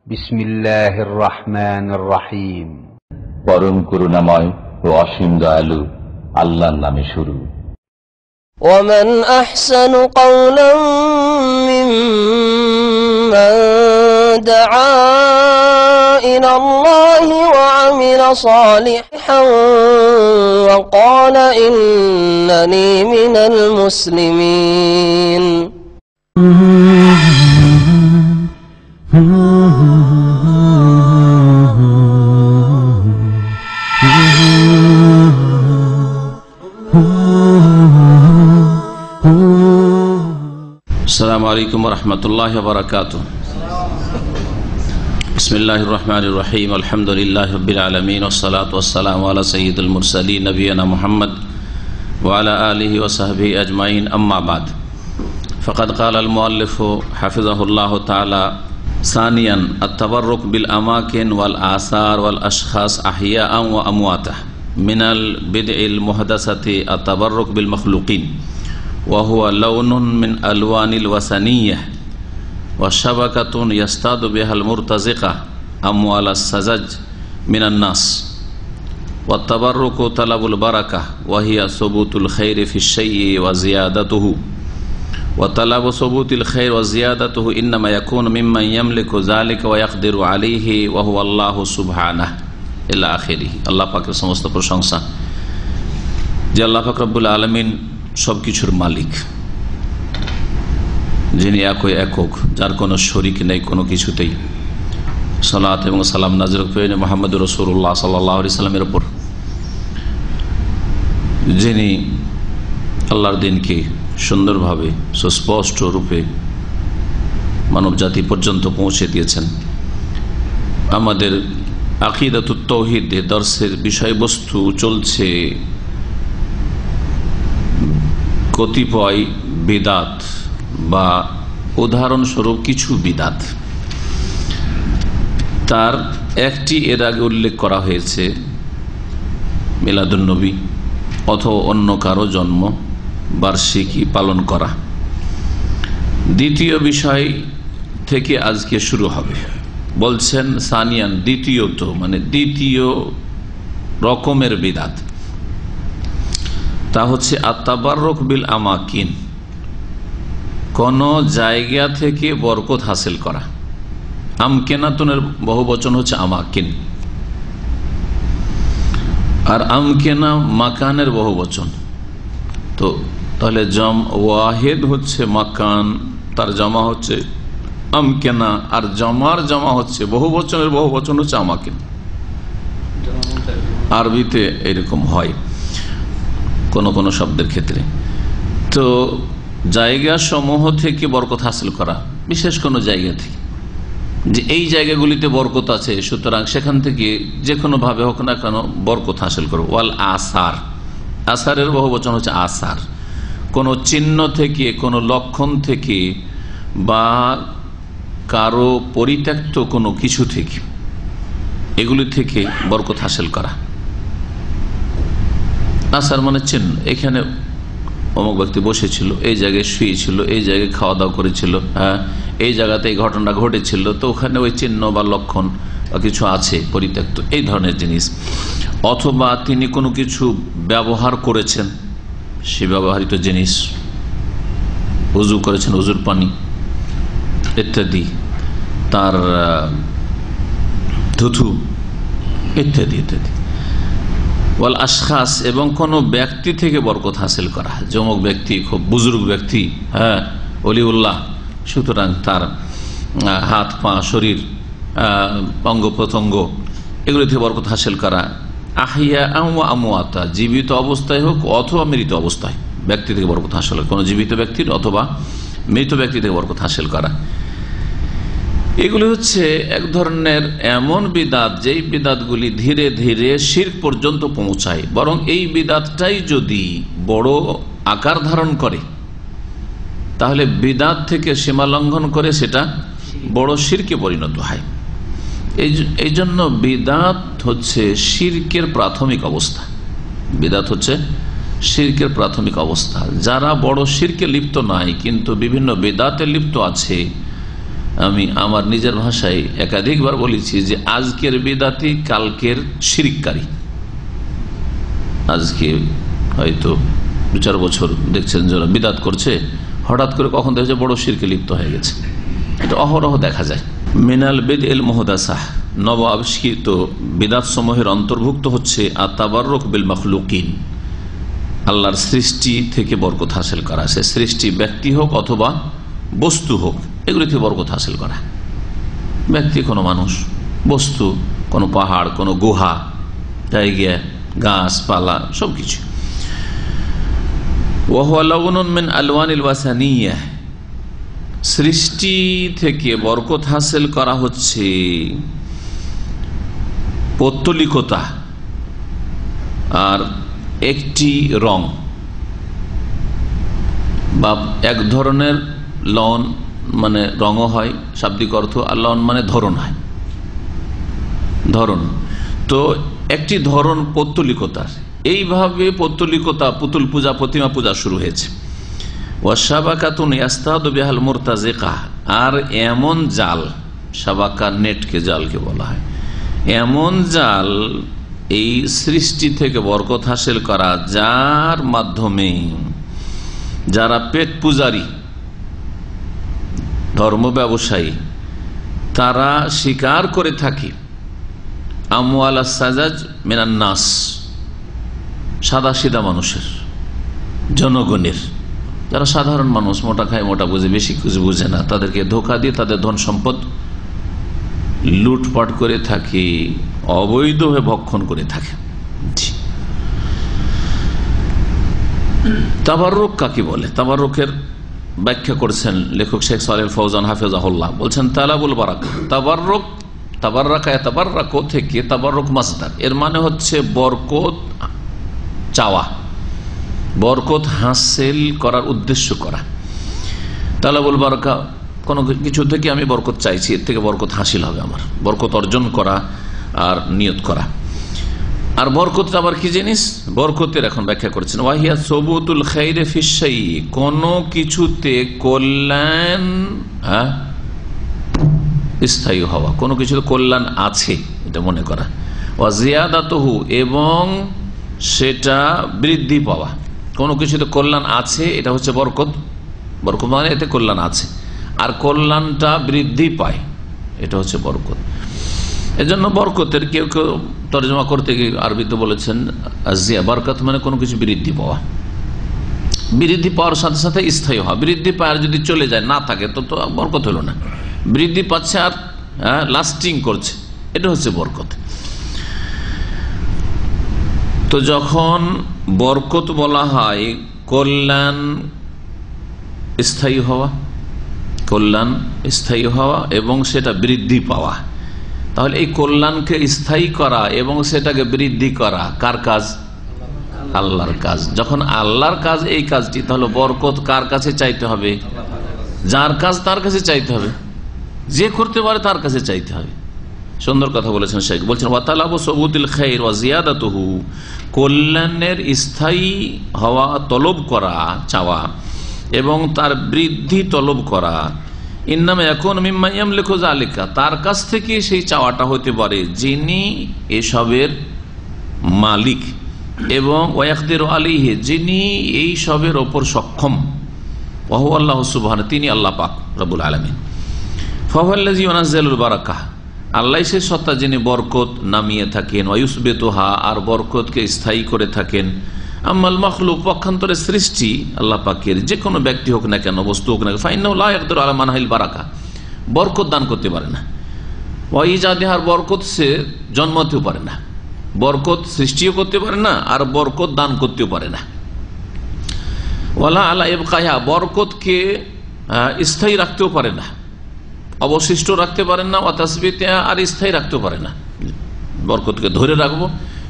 বিসমিল্লাহির রহমানির রহিম। পরম করুণাময় ও অসীম দয়ালু আল্লাহর নামে শুরু। ومن أحسن قولا ممن دعا إلى الله وعمل صالحا وقال إنني من المسلمين. আসসালামু আলাইকুম ওয়া রাহমাতুল্লাহি ওয়া বারাকাতুহু। বিসমিল্লাহির রহমানির রহিম। আলহামদুলিল্লাহি রাব্বিল আলামিন ওয়াস সালাতু ওয়াস সালামু আলা সাইয়্যিদিল মুরসালিন নবিয়িনা মুহাম্মদ ওয়া আলা আলিহি ওয়া সাহবিহি আজমাইন, আম্মা বাদ। ফাকাদ ক্বালা আল মুআল্লিফ হাফিজাহুল্লাহু তাআলা সানিয়ান আত-তাবাররুক বিল আমাকিন ওয়াল আসার ওয়াল আশখাস আহিয়াআন ওয়া আমওয়াতা মিনাল বিদ'ইল মুহদাসাতি আত-তাবাররুক বিল মাখলুকিন وهو لون من ألوان الوثنية وشبكة يصطاد بها المرتزقة أموال السذج من الناس، والتبرك طلب البركة وهي ثبوت الخير في الشيء وزيادته، وطلب ثبوت الخير وزيادته إنما يكون ممن يملك ذلك ويقدر عليه وهو الله سبحانه إلى آخره। আল্লাহ পাকের সমস্ত প্রশংসা যে আল্লাহ পাক রব্বুল আলামিন সবকিছুর মালিক, যিনি একক, যার কোনো শরিক নেই কোনো কিছুতেই। সালাত এবং সালাম নাযিল করেন মুহাম্মদ রাসূলুল্লাহ সাল্লাল্লাহু আলাইহি সাল্লামের উপর, যিনি আল্লাহর দ্বীনকে সুন্দরভাবে সুস্পষ্ট রূপে মানব জাতি পর্যন্ত পৌঁছে দিয়েছেন। আমাদের আকিদাতুত তাওহীদ দর্সের বিষয়বস্তু চলছে কতিপয় বিদাত বা উদাহরণস্বরূপ কিছু বিদাত। তার একটি এর আগে উল্লেখ করা হয়েছে মিলাদুন নবী অথবা অন্য কারো জন্ম বার্ষিকী পালন করা। দ্বিতীয় বিষয় থেকে আজকে শুরু হবে। বলছেন সানিয়ান, দ্বিতীয়ত মানে দ্বিতীয় রকমের বিদাত, তা হচ্ছে আত-তাবাররুক বিল আমাকিন, কোন জায়গা থেকে বরকত হাসিল করা। আমকেনাতুনের বহু বচন হচ্ছে আমাকিন, আর আমকেনা মাকানের বহু বচন। তো তাহলে ওয়াহিদ হচ্ছে মাকান, তার জমা হচ্ছে আমকেনা, আর জমার জমা হচ্ছে বহু বচনের বহু বচন হচ্ছে আমাকিন। আরবিতে এরকম হয় কোন কোন শব্দের ক্ষেত্রে। তো জায়গা সমূহ থেকে বরকত হাসিল করা, বিশেষ কোন জায়গা থেকে, যে এই জায়গাগুলিতে বরকত আছে, সুতরাং সেখান থেকে যে কোনো ভাবে হোক না কেন বরকত হাসিল করো। ওয়াল আসার, আসারের বহু বচন হচ্ছে আসার, কোন চিহ্ন থেকে, কোন লক্ষণ থেকে বা কারো পরিত্যক্ত কোনো কিছু থেকে, এগুলি থেকে বরকত হাসিল করা। আসার মানে চিহ্ন, এখানে অমুক ব্যক্তি বসেছিল, এই জায়গায় শুয়েছিল, এই জায়গায় খাওয়া দাওয়া করেছিল, হ্যাঁ এই জায়গাতে এই ঘটনা ঘটেছিল, তো ওখানে ওই চিহ্ন বা লক্ষণ বা কিছু আছে পরিত্যক্ত, এই ধরনের জিনিস। অথবা তিনি কোনো কিছু ব্যবহার করেছেন, সে ব্যবহৃত জিনিস, উজু করেছেন, উজুর পানি ইত্যাদি, তার ধুথু ইত্যাদি ইত্যাদি। ওয়াল আশখাস, এবং কোন ব্যক্তি থেকে বরকত হাসিল করা, যমক ব্যক্তি খুব বুজুর্গ ব্যক্তি, হ্যাঁ অলিউল্লাহ, সুতরাং তার হাত পা শরীর অঙ্গ প্রত্যঙ্গ এগুলি থেকে বরকত হাসিল করা। আহিয়া আমওয়াতা, জীবিত অবস্থায় হোক অথবা মৃত অবস্থায় ব্যক্তি থেকে বরকত হাসিল, কোন জীবিত ব্যক্তির অথবা মৃত ব্যক্তি থেকে বরকত হাসিল করা। এগুলি হচ্ছে এক ধরনের এমন বিদাত, যেই বিদাতগুলি ধীরে ধীরে শিরক পর্যন্ত পৌঁছায়। বরং এই বিদাতটাই যদি বড় আকার ধারণ করে, তাহলে বিদাত থেকে সীমা লঙ্ঘন করে সেটা বড় শিরকে পরিণত হয়। এই জন্য বিদাত হচ্ছে শিরকের প্রাথমিক অবস্থা। বিদাত হচ্ছে শিরকের প্রাথমিক অবস্থা। যারা বড় শিরকে লিপ্ত নাই কিন্তু বিভিন্ন বিদাতে লিপ্ত আছে, আমি আমার নিজের ভাষায় একাধিকবার বলেছি যে আজকের বিদাতি কালকের শিরিককারী। আজকে হয়তো 2-4 বছর দেখছেন যারা বিদাত করছে, হঠাৎ করে কখন দেখছে বড় শিরকে লিপ্ত হয়ে গেছে। এটা অহরহ দেখা যায়। মিনাল বিদআল মুহদাসাহ, নব আবিষ্কৃত বিদাত সমূহের অন্তর্ভুক্ত হচ্ছে আত-তাবাররুক বিল মাখলুকিন, আল্লাহর সৃষ্টি থেকে বরকত হাসিল করা। সে সৃষ্টি ব্যক্তি হোক অথবা বস্তু হোক, এগুলি থেকে বরকত হাসিল করা। ব্যক্তি কোনো মানুষ, বস্তু কোনো পাহাড়, কোনো গুহা, জায়গা, গাছপালা, সবকিছু। ওয়াহুয়া লাউনুন মিন আলওয়ানিল ওয়াসানিয়াহ, সৃষ্টি থেকে বরকত হাসিল করা হচ্ছে পৌত্তলিকতা আর একটি রং বা এক ধরনের লন মানে রঙও হয় শাব্দিক অর্থ, আর লন মানে ধরন হয়, ধরন। তো একটি ধরন পৌত্তলিকতার, এইভাবে পৌত্তলিকতা, পুতুল পূজা, প্রতিমা পূজা শুরু হয়েছে। ওয়াসাবাকাতুন ইয়াস্তাদু বিহাল মুরতাজিকা, আর এমন জাল, সাবাকা নেটকে জালকে বলা হয়, এমন জাল এই সৃষ্টি থেকে বরকত হাসিল করা, যার মাধ্যমে যারা পেট পূজারী, ধর্ম ব্যবসায়ী, তারা স্বীকার করে থাকে আমওয়াল সাজাজ মিনান নাস, সাদা সিধা মানুষের, জনগণের, যারা সাধারণ মানুষ, মোটা খায় মোটা বুঝে, বেশি কিছু বুঝে না, তাদেরকে ধোঁকা দিয়ে তাদের ধন সম্পদ লুটপাট করে থাকে, অবৈধভাবে ভক্ষণ করে থাকে। তাবাররুক কাকে বলে? তাবাররুকের ব্যাখ্যা করেছেন লেখক শেখ সালেহ ফৌজান হাফিজাহুল্লাহ, বলছেন তালাবুল বারাকা। তাবাররুক, তাবাররাকা তাবাররাকু থেকে তাবাররুক মাসদার, এর মানে হচ্ছে বরকত চাওয়া, বরকত হাসিল করার উদ্দেশ্য করা। তালাবুল বারাকা, কোনো কিছু থেকে আমি বরকত চাইছি, এর থেকে বরকত হাসিল হবে, আমার বরকত অর্জন করা আর নিয়ত করা। আর বরকত আবার কি জিনিস? বরকতের এখন ব্যাখ্যা করেছেন ওয়াহিয়া সুবুতুল খাইরে ফিশ শাই, কোন কিছুতে কল্যাণ স্থায়ী হওয়া, কোনো কিছুতে কল্যাণ আছে এটা মনে করা। ওয়া জিয়াদাতুহু, এবং সেটা বৃদ্ধি পাওয়া। কোনো কিছুতে কল্যাণ আছে, এটা হচ্ছে বরকত। বরকত মানে এতে কল্যাণ আছে, আর কল্যাণটা বৃদ্ধি পায়, এটা হচ্ছে বরকত। এজন্য বরকতের কেউ কেউ তর্জমা করতে গিয়ে আরবিতে বলেছেন আজিয়া, বরকত মানে কোনো কিছু বৃদ্ধি পাওয়া, বৃদ্ধি পাওয়ার সাথে সাথে স্থায়ী হওয়া। বৃদ্ধি পাওয়ার যদি চলে যায়, না থাকে, তো বরকত হলো না। বৃদ্ধি পাচ্ছে আর লাস্টিং করছে, এটা হচ্ছে বরকত। তো যখন বরকত বলা হয় কল্যাণ স্থায়ী হওয়া, কল্যাণ স্থায়ী হওয়া এবং সেটা বৃদ্ধি পাওয়া, তাহলে এই কল্যাণকে স্থায়ী করা এবং সেটাকে বৃদ্ধি করা কার কাজ? আল্লাহর কাজ। যখন আল্লাহর কাজ এই কাজটি, তাহলে বরকত কার কাছে চাইতে হবে? যার কাজ তার কাছে চাইতে হবে, যে করতে পারে তার কাছে চাইতে হবে। সুন্দর কথা বলেছেন শেখ, বলছেন ওয়াতালাবু সুবুতুল খাইর ওয়া জিয়াদাতুহু, কল্যাণের স্থায়ী হওয়া তলব করা, চাওয়া, এবং তার বৃদ্ধি তলব করা। ইন্নামা ইয়াকুনু মিম্মা ইয়ামলিকু যালিকা, তার কাছ থেকে সেই চাওয়াটা হতে পারে যিনি এসবের মালিক, এবং ওয়ায়াকদিরু আলাইহি, যিনি এই সবের ওপর সক্ষম। ওয়া হুয়া আল্লাহু সুবহানাহু, তিনি আল্লাহ পাক রব্বুল আলামিন। ফাহুয়াল্লাযী ইউনাজ্জিলুল বারাকাহ, আল্লাহ সে সত্তা যিনি বরকত নামিয়ে থাকেন, ওয়া ইউসবিতুহা, আর বরকতকে স্থায়ী করে থাকেন। আম্মাল মাখলুক, পক্ষান্তরে সৃষ্টি আল্লাহ পাকের, যে কোনো ব্যক্তি হোক না কেন, বস্তু হোক না কেন, ফাইন্নাহু লা ইয়াকদিরু আলা মানহিল বারাকা, বরকত দান করতে পারে না। ওয়া ইজাদিহার, বরকত সে জন্মাতেও পারে না, বরকত সৃষ্টিও করতে পারে না, আর বরকত দান করতেও পারে না। ওয়ালা আলা ইবকাইহা, বরকতকে স্থায়ী রাখতেও পারে না, অবশিষ্ট রাখতে পারেন না। ওয়া তাসবিতিহা, আর স্থায়ী রাখতেও পারে না, বরকতকে ধরে রাখবো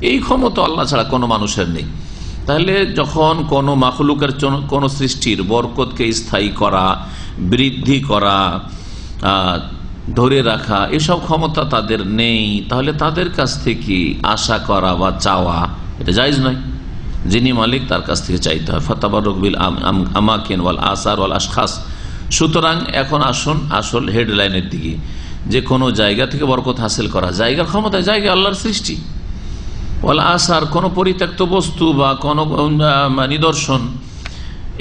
এই ক্ষমতা আল্লাহ ছাড়া কোনো মানুষের নেই। তাহলে যখন কোনো মাখলুকের, কোনো সৃষ্টির বরকতকে স্থায়ী করা, বৃদ্ধি করা, ধরে রাখা, এসব ক্ষমতা তাদের নেই, তাহলে তাদের কাছ থেকে আশা করা বা চাওয়া এটা জায়েজ নয়। যিনি মালিক তার কাছ থেকে চাইতে হয়। ফাতাবাররুক বিল আমাকিন ওয়াল আসার ওয়াল আশখাস, সুতরাং এখন আসুন আসল হেডলাইনের দিকে, যে কোনো জায়গা থেকে বরকত হাসিল করা, জায়গার ক্ষমতা, জায়গা আল্লাহর সৃষ্টি। ওয়াল আসার, কোনো পরিত্যক্ত বস্তু বা কোনো নিদর্শন,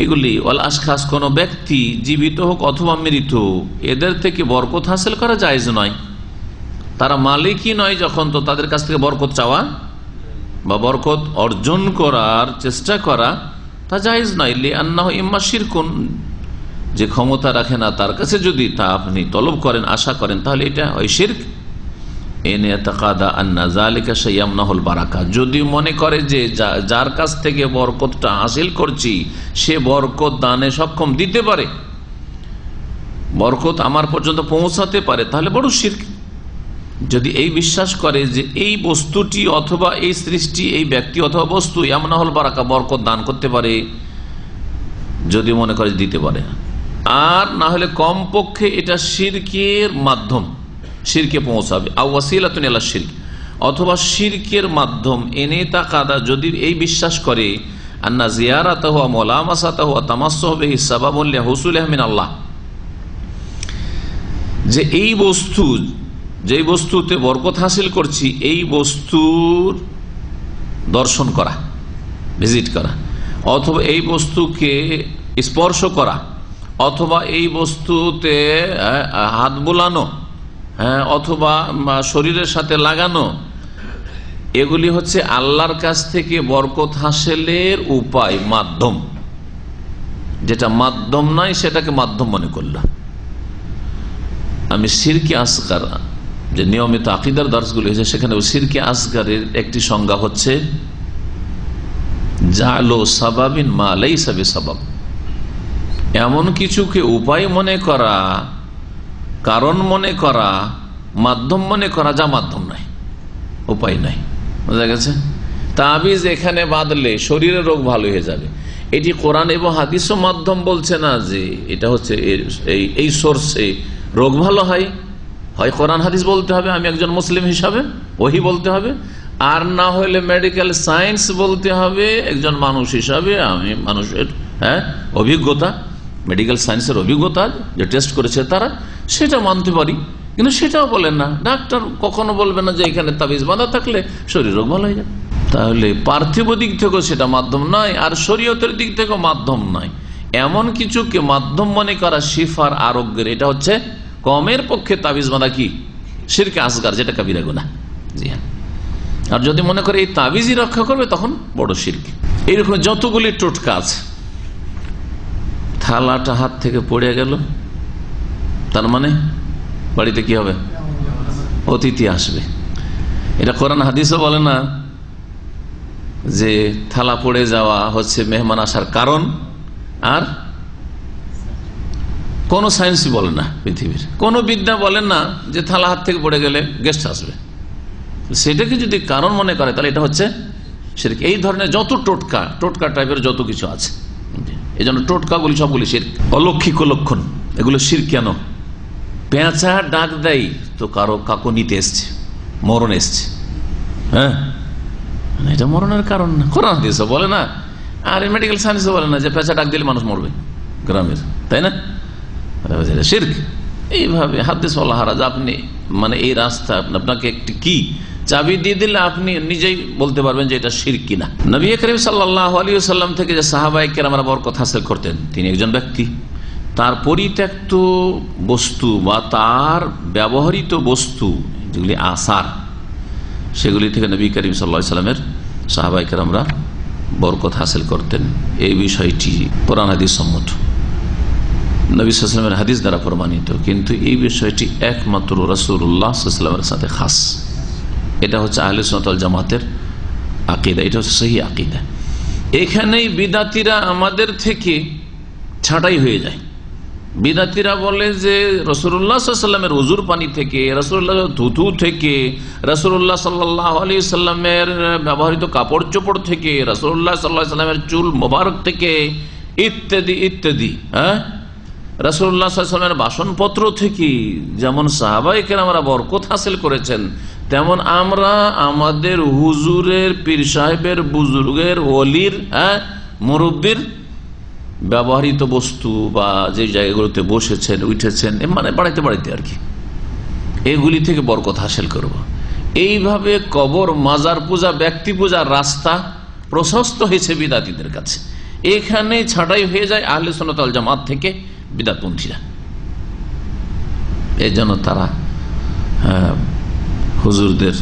এগুলি ওয়াল আশখাস, কোনো ব্যক্তি জীবিত হোক অথবা মৃত, এদের থেকে বরকত হাসিল করা জায়েজ নয়। তারা মালিকই নয় যখন, তো তাদের কাছ থেকে বরকত চাওয়া বা বরকত অর্জন করার চেষ্টা করা তা জায়েজ নয়। লিআন্নাহু ইম্মা শিরকুন, যে ক্ষমতা রাখে না তার কাছে যদি তা আপনি তলব করেন, আশা করেন, তাহলে এটা হয় শিরক। এনে তাকাদা আন্না যালিকা শাইয়ামনাহুল বারাকা, যদি মনে করে যে যার কাছ থেকে বরকতটা হাসিল করছি সে বরকত দানে সক্ষম দিতে পারে, বরকত আমার পর্যন্ত পৌঁছাতে পারে, তাহলে বড় শিরক। যদি এই বিশ্বাস করে যে এই বস্তুটি অথবা এই সৃষ্টি, এই ব্যক্তি অথবা বস্তু ইয়ামনাহুল বারাকা, বরকত দান করতে পারে, যদি মনে করে দিতে পারে, আর না হলে কমপক্ষে এটা শিরকের মাধ্যম, শিরকে পৌঁছাবে, আও ওয়াসিলাতুন ইলা শিরক, অথবা শিরকের মাধ্যম। এনে তাকাদা, যদি এই বিশ্বাস করে, আন্না জিয়ারাতাহু ওয়া মুলামাসাতাহু ওয়া তামাসসুহু বিহি সাবাবুন লিহুসুলিহি মিনাল্লাহ, যে এই বস্তু, যেই বস্তুতে বরকত হাসিল করছি, এই বস্তুর দর্শন করা, ভিজিট করা, অথবা এই বস্তুকে স্পর্শ করা, অথবা এই বস্তুতে হাত বোলানো, অথবা শরীরের সাথে লাগানো, এগুলি হচ্ছে আল্লাহর কাছ থেকে বরকত হাসিলের উপায়, মাধ্যম। যেটা মাধ্যম নয় সেটাকে মাধ্যম মনে করলাম। আমি শিরকে আসগার, যে নিয়মিত আকীদার দর্শগুলি হয়েছে, সেখানে শিরকে আসগারের একটি সংজ্ঞা হচ্ছে জালো সাবাবিন মা লাইসা বিসাবাব, এমন কিছুকে উপায় মনে করা, কারণ মনে করা, মাধ্যম মনে করা, যা মাধ্যম নয়, উপায় নাই। বোঝা গেছে? তাবিজ এখানে বাঁধলে শরীরের রোগ ভালো হয়ে যাবে, এটি কোরআন এবং হাদিসও মাধ্যম বলছে না যে এটা হচ্ছে এই সোর্সে রোগ ভালো হয়। হয় কোরআন হাদিস বলতে হবে আমি একজন মুসলিম হিসাবে, ওহি বলতে হবে, আর না হলে মেডিকেল সায়েন্স বলতে হবে একজন মানুষ হিসাবে, আমি মানুষের অভিজ্ঞতা, মেডিকেল সায়েন্সের অভিজ্ঞতা যে টেস্ট করেছে তারা, সেটা মানতে পারি। কিন্তু সেটাও বলেন না, ডাক্তার কখনো বলবে না যে এখানে তাবিজ বাঁধা থাকলে শরীর রোগ ভালো হয়ে যায়। তাহলে পার্থিব দিক থেকেও সেটা মাধ্যম নয়, আর শরীয়তের দিক থেকেও মাধ্যম নয়। এমন কিছুকে মাধ্যম মনে করা শিফার, আরোগ্যের, এটা হচ্ছে কমের পক্ষে তাবিজ বাঁধা কি শিরকে আসগার, যেটা কাবিরা গুনাহ। জি হ্যাঁ, আর যদি মনে করে এই তাবিজই রক্ষা করবে তখন বড় শিরক। এইরকম যতগুলি টোটকা আছে, থালাটা হাত থেকে পড়ে গেল, তার মানে বাড়িতে কি হবে? অতিথি আসবে। এটা কোরআন হাদিসও বলে না যে থালা পড়ে যাওয়া হচ্ছে মেহমান আসার কারণ, আর কোন সায়েন্সই বলে না, পৃথিবীর কোন বিদ্যা বলেন না যে থালা হাত থেকে পড়ে গেলে গেস্ট আসবে। সেটাকে যদি কারণ মনে করে তাহলে এটা হচ্ছে শিরক। এই ধরনের যত টোটকা টাইপের যত কিছু আছে, এই জন্য টোটকাগুলি সবগুলি শিরক। অলৌকিক লক্ষণ, এগুলো শিরক। কেন? পেঁচা ডাক দেয় তো কাকো নিতে এসছে, মরণ এসছে, হ্যাঁ, এটা মরণের কারণ না, কোরআন হাদিসও বলে না, আর মেডিকেল সায়েন্সও বলে না যে পেঁচা ডাক দিলে মানুষ মরবে গ্রামের, তাই না? শিরক। এইভাবে হাদিস বলা হারাজ। আপনি মানে এই রাস্তা আপনাকে একটি কি চাবি দিয়ে দিলে আপনি নিজেই বলতে পারবেন যে এটা শিরক কিনা। নবী করিম সাল্লাল্লাহু আলাইহি ওয়াসাল্লাম থেকে যে সাহাবায়ে কেরামরা বরকত হাসিল করতেন, তিনি একজন ব্যক্তি, তার পরিত্যক্ত বস্তু বা তার ব্যবহৃত বস্তু যেগুলি আসার, সেগুলি থেকে নবী করিম সাল্লাল্লাহু আলাইহি ওয়াসাল্লামের সাহাবায়ে কেরামরা বরকত হাসিল করতেন। এই বিষয়টি কোরআন হাদিস সম্মত, নবী সাল্লাল্লাহু আলাইহি ওয়াসাল্লামের হাদিস দ্বারা প্রমাণিত, কিন্তু এই বিষয়টি একমাত্র রাসূলুল্লাহ সাল্লাল্লাহু আলাইহি ওয়াসাল্লামের সাথে খাস। এটা হচ্ছে আহলে সুন্নাত ওয়াল জামাতের আকীদা, এটা হচ্ছে সহিহ আকীদা। এখানেই বিদাতীরা আমাদের থেকে ছাঁটাই হয়ে যায়। বিদাতীরা বলে যে রাসূলুল্লাহ সাল্লাল্লাহু আলাইহি ওয়াসাল্লামের ওযুর পানি থেকে, রাসূলুল্লাহ থুথু থেকে, রাসূলুল্লাহ সাল্লাল্লাহু আলাইহি ওয়াসাল্লামের ব্যবহৃত কাপড় চোপড় থেকে, রাসূলুল্লাহ সাল্লাল্লাহু আলাইহি ওয়াসাল্লামের চুল মোবারক থেকে, ইত্যাদি ইত্যাদি, রাসূলুল্লাহ সাল্লাল্লাহু আলাইহি ওয়াসাল্লামের বাসনপত্র থেকে যেমন সাহাবায়ে কেরামরা বরকত হাসিল করেছেন, তেমন আমরা আমাদের হুজুরের, পীর সাহেবের, বুজুর্গের, ওলির, মুরব্বির ব্যবহৃত বস্তু বা যে জায়গাগুলোতে বসেছেন উঠেছেন, মানে বাড়াইতে বাড়াইতে আর কি, এগুলি থেকে বরকত হাসিল করব। এইভাবে কবর, মাজার পূজা, ব্যক্তি পূজার রাস্তা প্রশস্ত হয়েছে বিদাতীদের কাছে। এখানে ছাঁটাই হয়ে যায় আহলে সুন্নাত ওয়াল জামাত থেকে বিদাতপন্থীরা। এই জন্য তারা হুজুরদের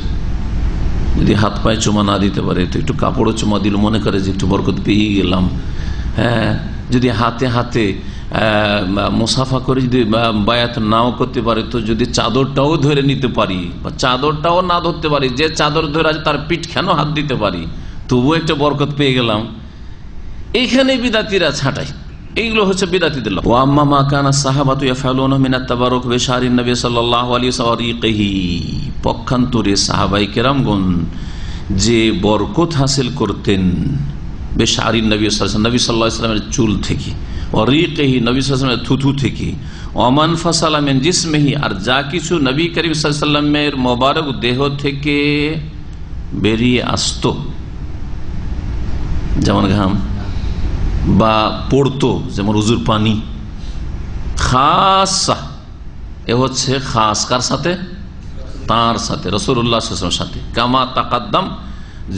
যদি হাত পায়ে চুমা না দিতে পারে তো একটু কাপড়ও চুমা দিল, মনে করে যে একটু বরকত পেয়ে গেলাম। যদি হাতে হাতে মুসাফা করে যদি বায়াত নাও করতে পারে তো যদি চাদরটাও ধরে নিতে পারি বা চাদরটাও না ধরতে পারি, যে চাদর ধরে আছে তার পিঠ কেন হাত দিতে পারি, তবুও একটা বরকত পেয়ে গেলাম। এইখানে বিদাতিরা ছাঁটাই, এইগুলো হচ্ছে বিদাতিদের লক্ষ্য। ওয়াম্মা মা কানা সাহাবাতু ইয়াফআলুনা মিনাত তাবারুক বিশারিন নবী সাল্লাল্লাহু আলাইহি ওয়াসাল্লাম, পক্ষান্তরে সাহাবায়ে কেরামগণ যে বরকত হাসিল করতেন বেশারিন নবী সাল্লাল্লাহু আলাইহি ওয়াসাল্লামের চুল থেকে, ওয়ারিকিহি নবী সাল্লাল্লাহু আলাইহি ওয়াসাল্লামের থুথু থেকে, ওমান ফাসালা মিন জিসমিহি, আর যা কিছু নবী করিম সাল্লাল্লাহু আলাইহি ওয়াসাল্লামের মোবারক দেহ থেকে বেরিয়ে আসতো, যেমন ঘাম বা পড়তো, যেমন উজুর পানি, খাসা, এ হচ্ছে খাস কার সাথে? তার সাথে, রাসূলুল্লাহ সাল্লাল্লাহু আলাইহি ওয়াসাল্লামের সাথে। কামা তাকাদ্দাম,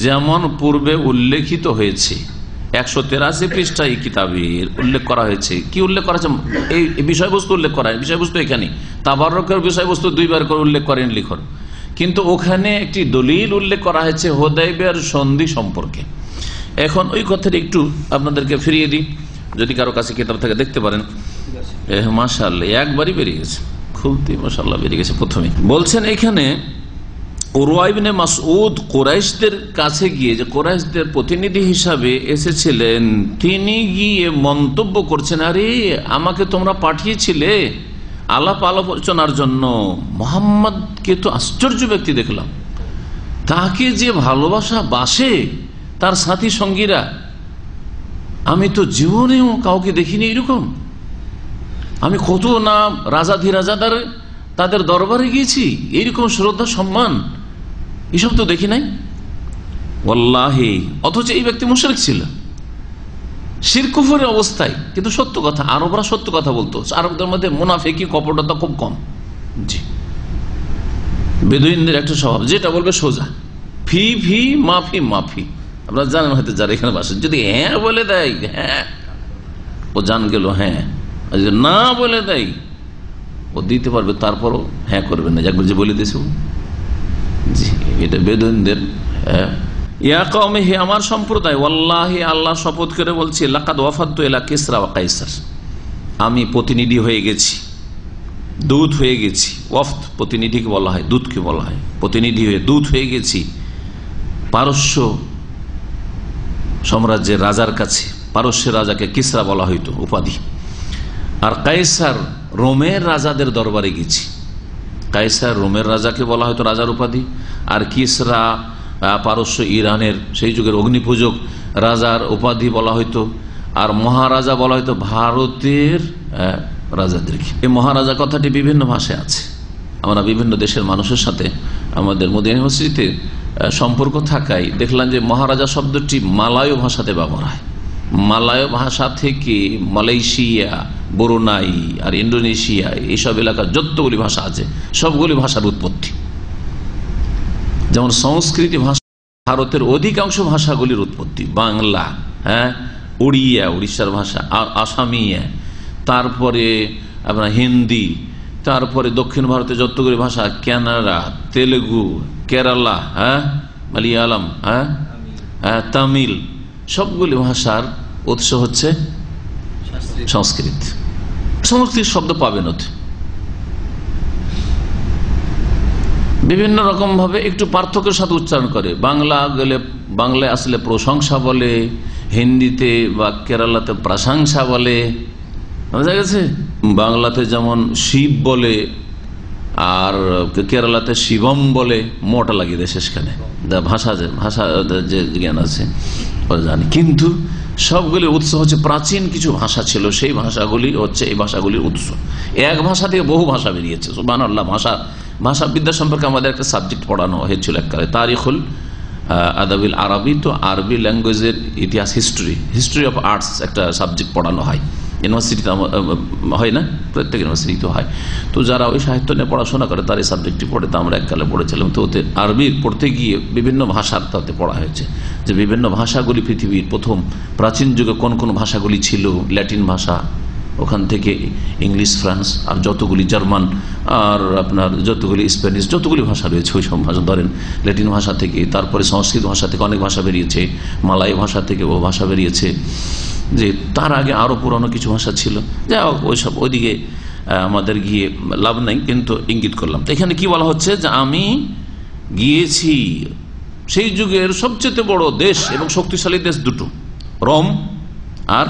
যেমন পূর্বে উল্লেখিত হয়েছে। 183 পৃষ্ঠায় এই কিতাবের উল্লেখ করা হয়েছে। কি উল্লেখ করা হয়েছে? এই বিষয়বস্তু উল্লেখ করা হয়। বিষয়বস্তু এখানে তাবাররুকের বিষয়বস্তু 2 বার করে উল্লেখ করেন লিখন, কিন্তু ওখানে একটি দলিল উল্লেখ করা হয়েছে হুদায়বিয়ার সন্ধি সম্পর্কে। এখন ওই কথাটা একটু আপনাদেরকে ফিরিয়ে দিই, যদি কারো কাছে কিতাব থেকে দেখতে পারেন। মাশাআল্লাহ, একবারই বেরিয়ে গেছে, খুলতে মাশাআল্লাহ বেরিয়ে গেছে। প্রথমে বলছেন এখানে উরওয়া ইবনে মাসউদ কুরাইশদের কাছে গিয়ে, যে কুরাইশদের প্রতিনিধি হিসাবে এসেছিলেন, তিনি গিয়ে মন্তব্য করছেন, আরে আমাকে তোমরা পাঠিয়েছিলে আলাপ আলোচনার জন্য, মুহাম্মদকে তো আশ্চর্য ব্যক্তি দেখলাম, তাকে যে ভালোবাসা বাসে তার সাথী সঙ্গীরা, আমি তো জীবনেও কাউকে দেখিনি এরকম। আমি কত না রাজাধিরাজাদার তাদের দরবারে গিয়েছি, এইরকম শ্রদ্ধা সম্মান এসব তো দেখি নাই ওয়াল্লাহি। অথচ এই ব্যক্তি মুশরিক ছিল, শিরক কুফরের অবস্থায়, কিন্তু সত্য কথা, আরবরা সত্য কথা বলতো। আরবদের মধ্যে মুনাফিকি, কপটতা খুব কম। জি, বেদুইনদের একটা স্বভাব, যেটা বলবে সোজা, ফি ফি মাফি মাফি। আপনারা জানেন হয়তো যারা এখানে বাসেন, যদি হ্যাঁ বলে দেয় হ্যাঁ, ও জান গেল হ্যাঁ, আর যদি না বলে দেয় ও দিতে পারবে, তারপরও হ্যাঁ করবে না, একবার যে বলে দিয়েছে। জি, এটা বেদুইনদের। ইয়া কওমি, হে আমার সম্প্রদায়, ওয়াল্লাহি আল্লাহ শপথ করে বলছি, লাকাদ ওয়াফাদতু ইলা কিসরা ওয়া কাইসার, আমি প্রতিনিধি হয়ে গেছি, দূত হয়ে গেছি। ওয়াফদ প্রতিনিধিকে বলা হয়, দূতকে বলা হয়। প্রতিনিধি হয়ে দূত হয়ে গেছি পারস্য সাম্রাজ্যের রাজার কাছে। পারস্যের রাজাকে কিসরা বলা হইতো উপাধি, আর কাইসার রোমের রাজাদের দরবারে গেছি। কাইসার রোমের রাজাকে বলা হয়তো রাজার উপাধি, আর কিসরা পারস্য ইরানের সেই যুগের অগ্নিপূজক রাজার উপাধি বলা হয়তো, আর মহারাজা বলা হয়তো ভারতের রাজাদেরকে। এই মহারাজা কথাটি বিভিন্ন ভাষায় আছে। আমরা বিভিন্ন দেশের মানুষের সাথে আমাদের মদিনা ইউনিভার্সিটিতে সম্পর্ক থাকায় দেখলাম যে মহারাজা শব্দটি মালয় ভাষাতে ব্যবহার হয়। মালয় ভাষা থেকে মালয়েশিয়া, ব্রুনাই আর ইন্দোনেশিয়া, এইসব এলাকার যতগুলি ভাষা আছে সবগুলি ভাষার উৎপত্তি। যেমন সংস্কৃতি ভাষা, ভারতের অধিকাংশ ভাষাগুলির উৎপত্তি। বাংলা, উড়িয়া উড়িষ্যার ভাষা, আসামিয়া, তারপরে আপনার হিন্দি, তারপরে দক্ষিণ ভারতের যতগুলি ভাষা, কানাডা, তেলেগু, কেরালা, মালিয়ালাম, তামিল, সবগুলি ভাষার উৎস হচ্ছে সংস্কৃত। সংস্কৃত শব্দ পাবেন ওতে বিভিন্ন রকম ভাবে একটু পার্থক্যের সাথে উচ্চারণ করে। বাংলা গেলে বাংলায় আসলে প্রশংসা বলে, হিন্দিতে বা কেরালাতে প্রশংসা বলে, বোঝা গেছে? বাংলাতে যেমন শিব বলে আর কেরালাতে শিবম বলে, মোটা লাগিয়ে দেয় শেষখানে। ভাষা যে জ্ঞান আছে জানি, কিন্তু সবগুলির উৎস হচ্ছে প্রাচীন কিছু ভাষা ছিল, সেই ভাষাগুলি হচ্ছে এই ভাষাগুলির উৎস। এক ভাষা থেকে বহু ভাষা বেরিয়েছে। সুবহানাল্লাহ। ভাষাবিদ্যা সম্পর্কে আমাদের একটা সাবজেক্ট পড়ানো হয়েছিল এককালে, তারিখুল আদাবিল আরবি, তো আরবি ল্যাঙ্গুয়েজের ইতিহাস, হিস্ট্রি অফ আর্টস একটা সাবজেক্ট পড়ানো হয় ইউনিভার্সিটিতে, হয় না? প্রত্যেক ইউনিভার্সিটিতে হয়। তো যারা ওই সাহিত্য নিয়ে পড়াশোনা করে তার এই সাবজেক্টটি পড়ে, তো আমরা এককালে পড়েছিলাম। তো ওতে আরবি পড়তে গিয়ে বিভিন্ন ভাষার তাতে পড়া হয়েছে, যে বিভিন্ন ভাষাগুলি পৃথিবীর প্রথম প্রাচীন যুগে কোন কোন ভাষাগুলি ছিল, ল্যাটিন ভাষা, ওখান থেকে ইংলিশ, ফ্রান্স, আর যতগুলি জার্মান, আর আপনার যতগুলি স্প্যানিশ, যতগুলি ভাষা রয়েছে ওই সব ভাষা ধরেন, ল্যাটিন ভাষা থেকে, তারপরে সংস্কৃত ভাষা থেকে অনেক ভাষা বেরিয়েছে, মালাই ভাষা থেকে ও ভাষা বেরিয়েছে, যে তার আগে আরো পুরানো কিছু ভাষা ছিল। যাই হোক, ওইসব ওইদিকে আমাদের গিয়ে লাভ নাই, কিন্তু ইঙ্গিত করলাম। তো এখানে কি বলা হচ্ছে, যে আমি গিয়েছি সেই যুগের সবচেয়ে বড় দেশ এবং শক্তিশালী দেশ দুটো, রোম আর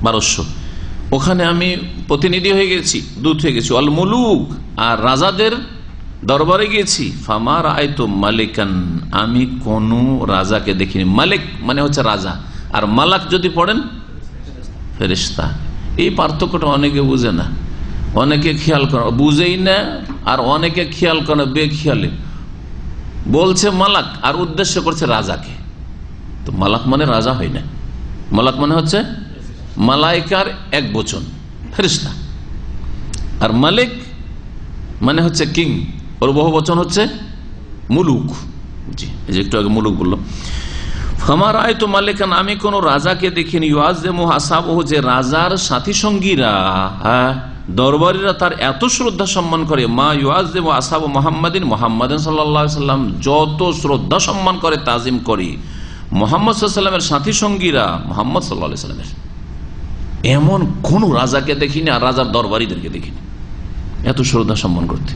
পারস্য। ওখানে আমি প্রতিনিধি হয়ে গেছি, দূত হয়ে গেছি। অল মুলুক, আর রাজাদের দরবারে গিয়েছি। ফামার আয়তো মালিকান, আমি কোন রাজাকে দেখিনি। মালিক মানে হচ্ছে রাজা, আর মালাক যদি পড়েন ফেরেশতা। এই পার্থক্যটা অনেকে বুঝে না, অনেকে খেয়াল করে, বুঝেই না, আর অনেকে খেয়াল করে বেখেয়ালে বলছে মালাক, আর উদ্দেশ্য করছে রাজাকে। তো মালাক মানে রাজা হয় না, মালাক মানে হচ্ছে মালাইকার এক বচন, ফেরেশতা। আর মালিক মানে হচ্ছে কিং, ওর বহু বচন হচ্ছে মুলুক। জি, একটু আগে মুলুক বললো। আমার আয় তো মালিকান, আমি কোন রাজাকে দেখিনি। ইউআযিমু আসহাবহু, যে রাজার সাথী সঙ্গীরা, দরবারীরা তার এত শ্রদ্ধা সম্মান করে। মা ইউআযিমু আসহাবু মুহাম্মাদিন, মুহাম্মাদিন সাল্লাল্লাহু আলাইহি ওয়াসাল্লাম যত শ্রদ্ধা সম্মান করে, তাজিম করে মুহাম্মদ সাল্লাল্লাহু আলাইহি ওয়াসাল্লামের সাথী সঙ্গীরা মুহাম্মদ সাল্লাল্লাহু আলাইহি ওয়াসাল্লামের, এমন কোন রাজাকে দেখিনি, আর রাজার দরবারীদেরকে দেখিনি এত শ্রদ্ধা সম্মান করতে।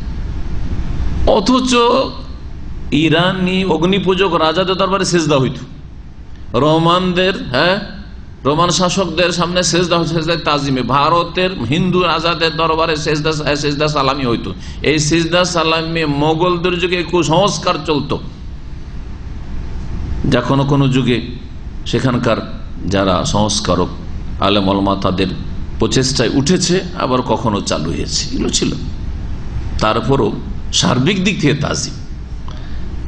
অথচ ইরানি অগ্নিপূজক রাজাদের দরবারে সেজদা হইত, রোমানদের, রোমান শাসকদের সামনে সেজদায় তাজিমে, ভারতের হিন্দু রাজাদের দরবারে সেজদা সালামি হইতো। এই সেজদা সালামি মোগলদের যুগে কুসংস্কার চলতো, যা কোনো যুগে সেখানকার যারা সংস্কারক আলেম ওলামা তাদের প্রচেষ্টায় উঠেছে, আবার কখনো চালু হয়েছে, এগুলো ছিল। তারপরও সার্বিক দিক থেকে তাজিম,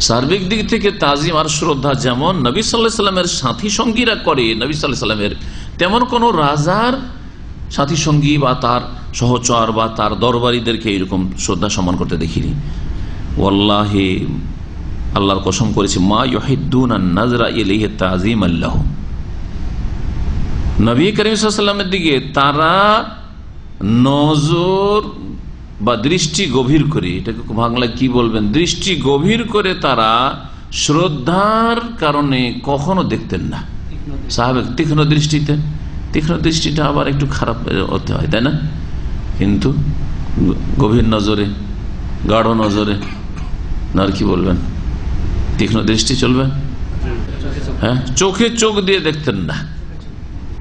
সার্বিক দিক থেকে তাজিম আর শ্রদ্ধা যেমন নবী সাল্লাল্লাহু আলাইহি সাল্লামের সাথী সঙ্গীরা করে নবী সাল্লাল্লাহু আলাইহি সাল্লামের, তেমন কোন রাজার সাথী সঙ্গী বা তার সহচর বা তার দরবারীদেরকে এরকম শ্রদ্ধা সম্মান করতে দেখিনি। ওয়াল্লাহি, আল্লাহর কসম করেছি, মা ইউহিদ্দুনা নাজরা ইলাইহি তাযীমান লাহু, নবী করিম সাল্লাল্লাহু আলাইহি সাল্লামের দিকে তারা নজর বা দৃষ্টি গভীর করে, এটাকে বাংলায় কি বলবেন, দৃষ্টি গভীর করে তারা শ্রদ্ধার কারণে কখনো দেখতেন না। সাহাবে তীক্ষ্ণ দৃষ্টিতে, তীক্ষ্ণ দৃষ্টিটা আবার একটু খারাপ হতে হয়, তাই না? কিন্তু গভীর নজরে, গাঢ় নজরে, আর কি বলবেন, তীক্ষ্ণ দৃষ্টি চলবে। হ্যাঁ, চোখে চোখ দিয়ে দেখতেন না,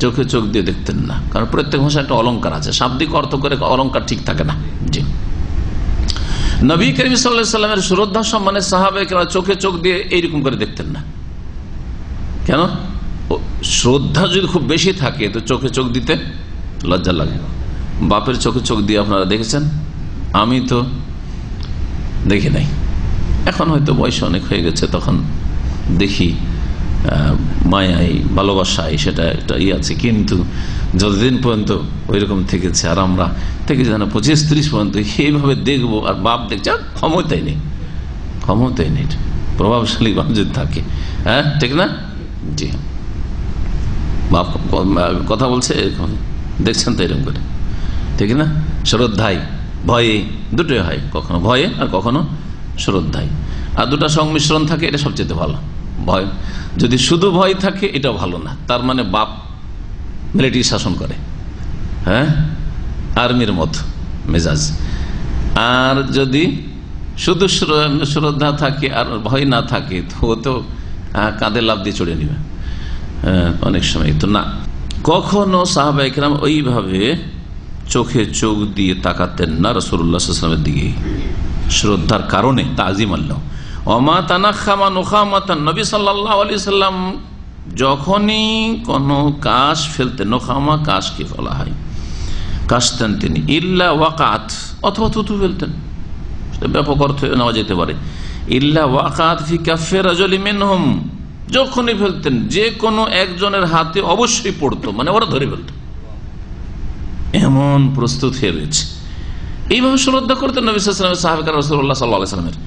চোখে চোখ দিয়ে দেখতেন না, কারণ প্রত্যেক ভাষায় একটা অলঙ্কার আছে, শাব্দিক অর্থ করে অলঙ্কার ঠিক থাকে না। জি, নবী করিম সাল্লাল্লাহু আলাইহি সাল্লামের শ্রদ্ধা সম্মানে সাহাবায়ে চোখে চোখ দিয়ে এইরকম করে দেখতেন না। কেন? শ্রদ্ধা যদি খুব বেশি থাকে তো চোখে চোখ দিতে লজ্জা লাগে। বাপের চোখে চোখ দিয়ে আপনারা দেখেছেন? আমি তো দেখি নাই, এখন হয়তো বয়স অনেক হয়ে গেছে, তখন দেখি মায়াই ভালোবাসাই সেটা একটা আছে, কিন্তু যতদিন পর্যন্ত ওই রকম থেকেছে, আর আমরা থেকে যেন 25-30 পর্যন্ত এইভাবে দেখবো, আর বাপ দেখছে, আর ক্ষমতাই নেই, ক্ষমতাই নেই, প্রভাবশালী যদি থাকে। হ্যাঁ, ঠিক না? জি, বাপ কথা বলছে এরকম, দেখছেন তো এরকম করে, ঠিক না? শ্রদ্ধায় ভয়ে দুটোই হয়, কখনো ভয়ে আর কখনো শ্রদ্ধায়, আর দুটা সংমিশ্রণ থাকে, এটা সবচেয়ে ভালো। ভয় যদি শুধু ভয় থাকে এটা ভালো না, তার মানে বাপ মিলিটারি শাসন করে, হ্যাঁ, আর্মির মতো মেজাজ। আর যদি শুধু শ্রদ্ধা থাকে আর ভয় না থাকে তো ও তো কাঁধে লাফ দিয়ে চড়ে নিবে অনেক সময়। তো না, কখনো সাহাবায়ে কেরাম ওইভাবে চোখে চোখ দিয়ে তাকাতেন না রাসূলুল্লাহ সাল্লাল্লাহু আলাইহি ওয়াসাল্লামের দিকে, শ্রদ্ধার কারণে, তাজিম আল্লাহ। ওমা তানাখামা নুখামাতান, নবী সাল্লাল্লাহু আলাইহি সাল্লাম যখনই কোনো কাশ ফেলতেন, নোখামা কাশকে বলা হয়, কাশতেন তিনি, ইল্লা ওয়াকাত, অথবা থুতু ফেলতেন, ব্যাপক অর্থ নেওয়া যেতে পারে। ইল্লা ওয়াকাত ফি কাফি রাজুলিন মিনহুম, যখনই ফেলতেন যে কোনো একজনের হাতে অবশ্যই পড়তো, মানে ওরা ধরে ফেলত, এমন প্রস্তুত হয়ে রয়েছে। এইভাবে শ্রদ্ধা করতেন নবী সাল্লাল্লাহু আলাইহি ওয়াসাল্লাম সাহাবায়ে রাসূলুল্লাহ সাল্লাল্লাহু আলাইহি ওয়াসাল্লামের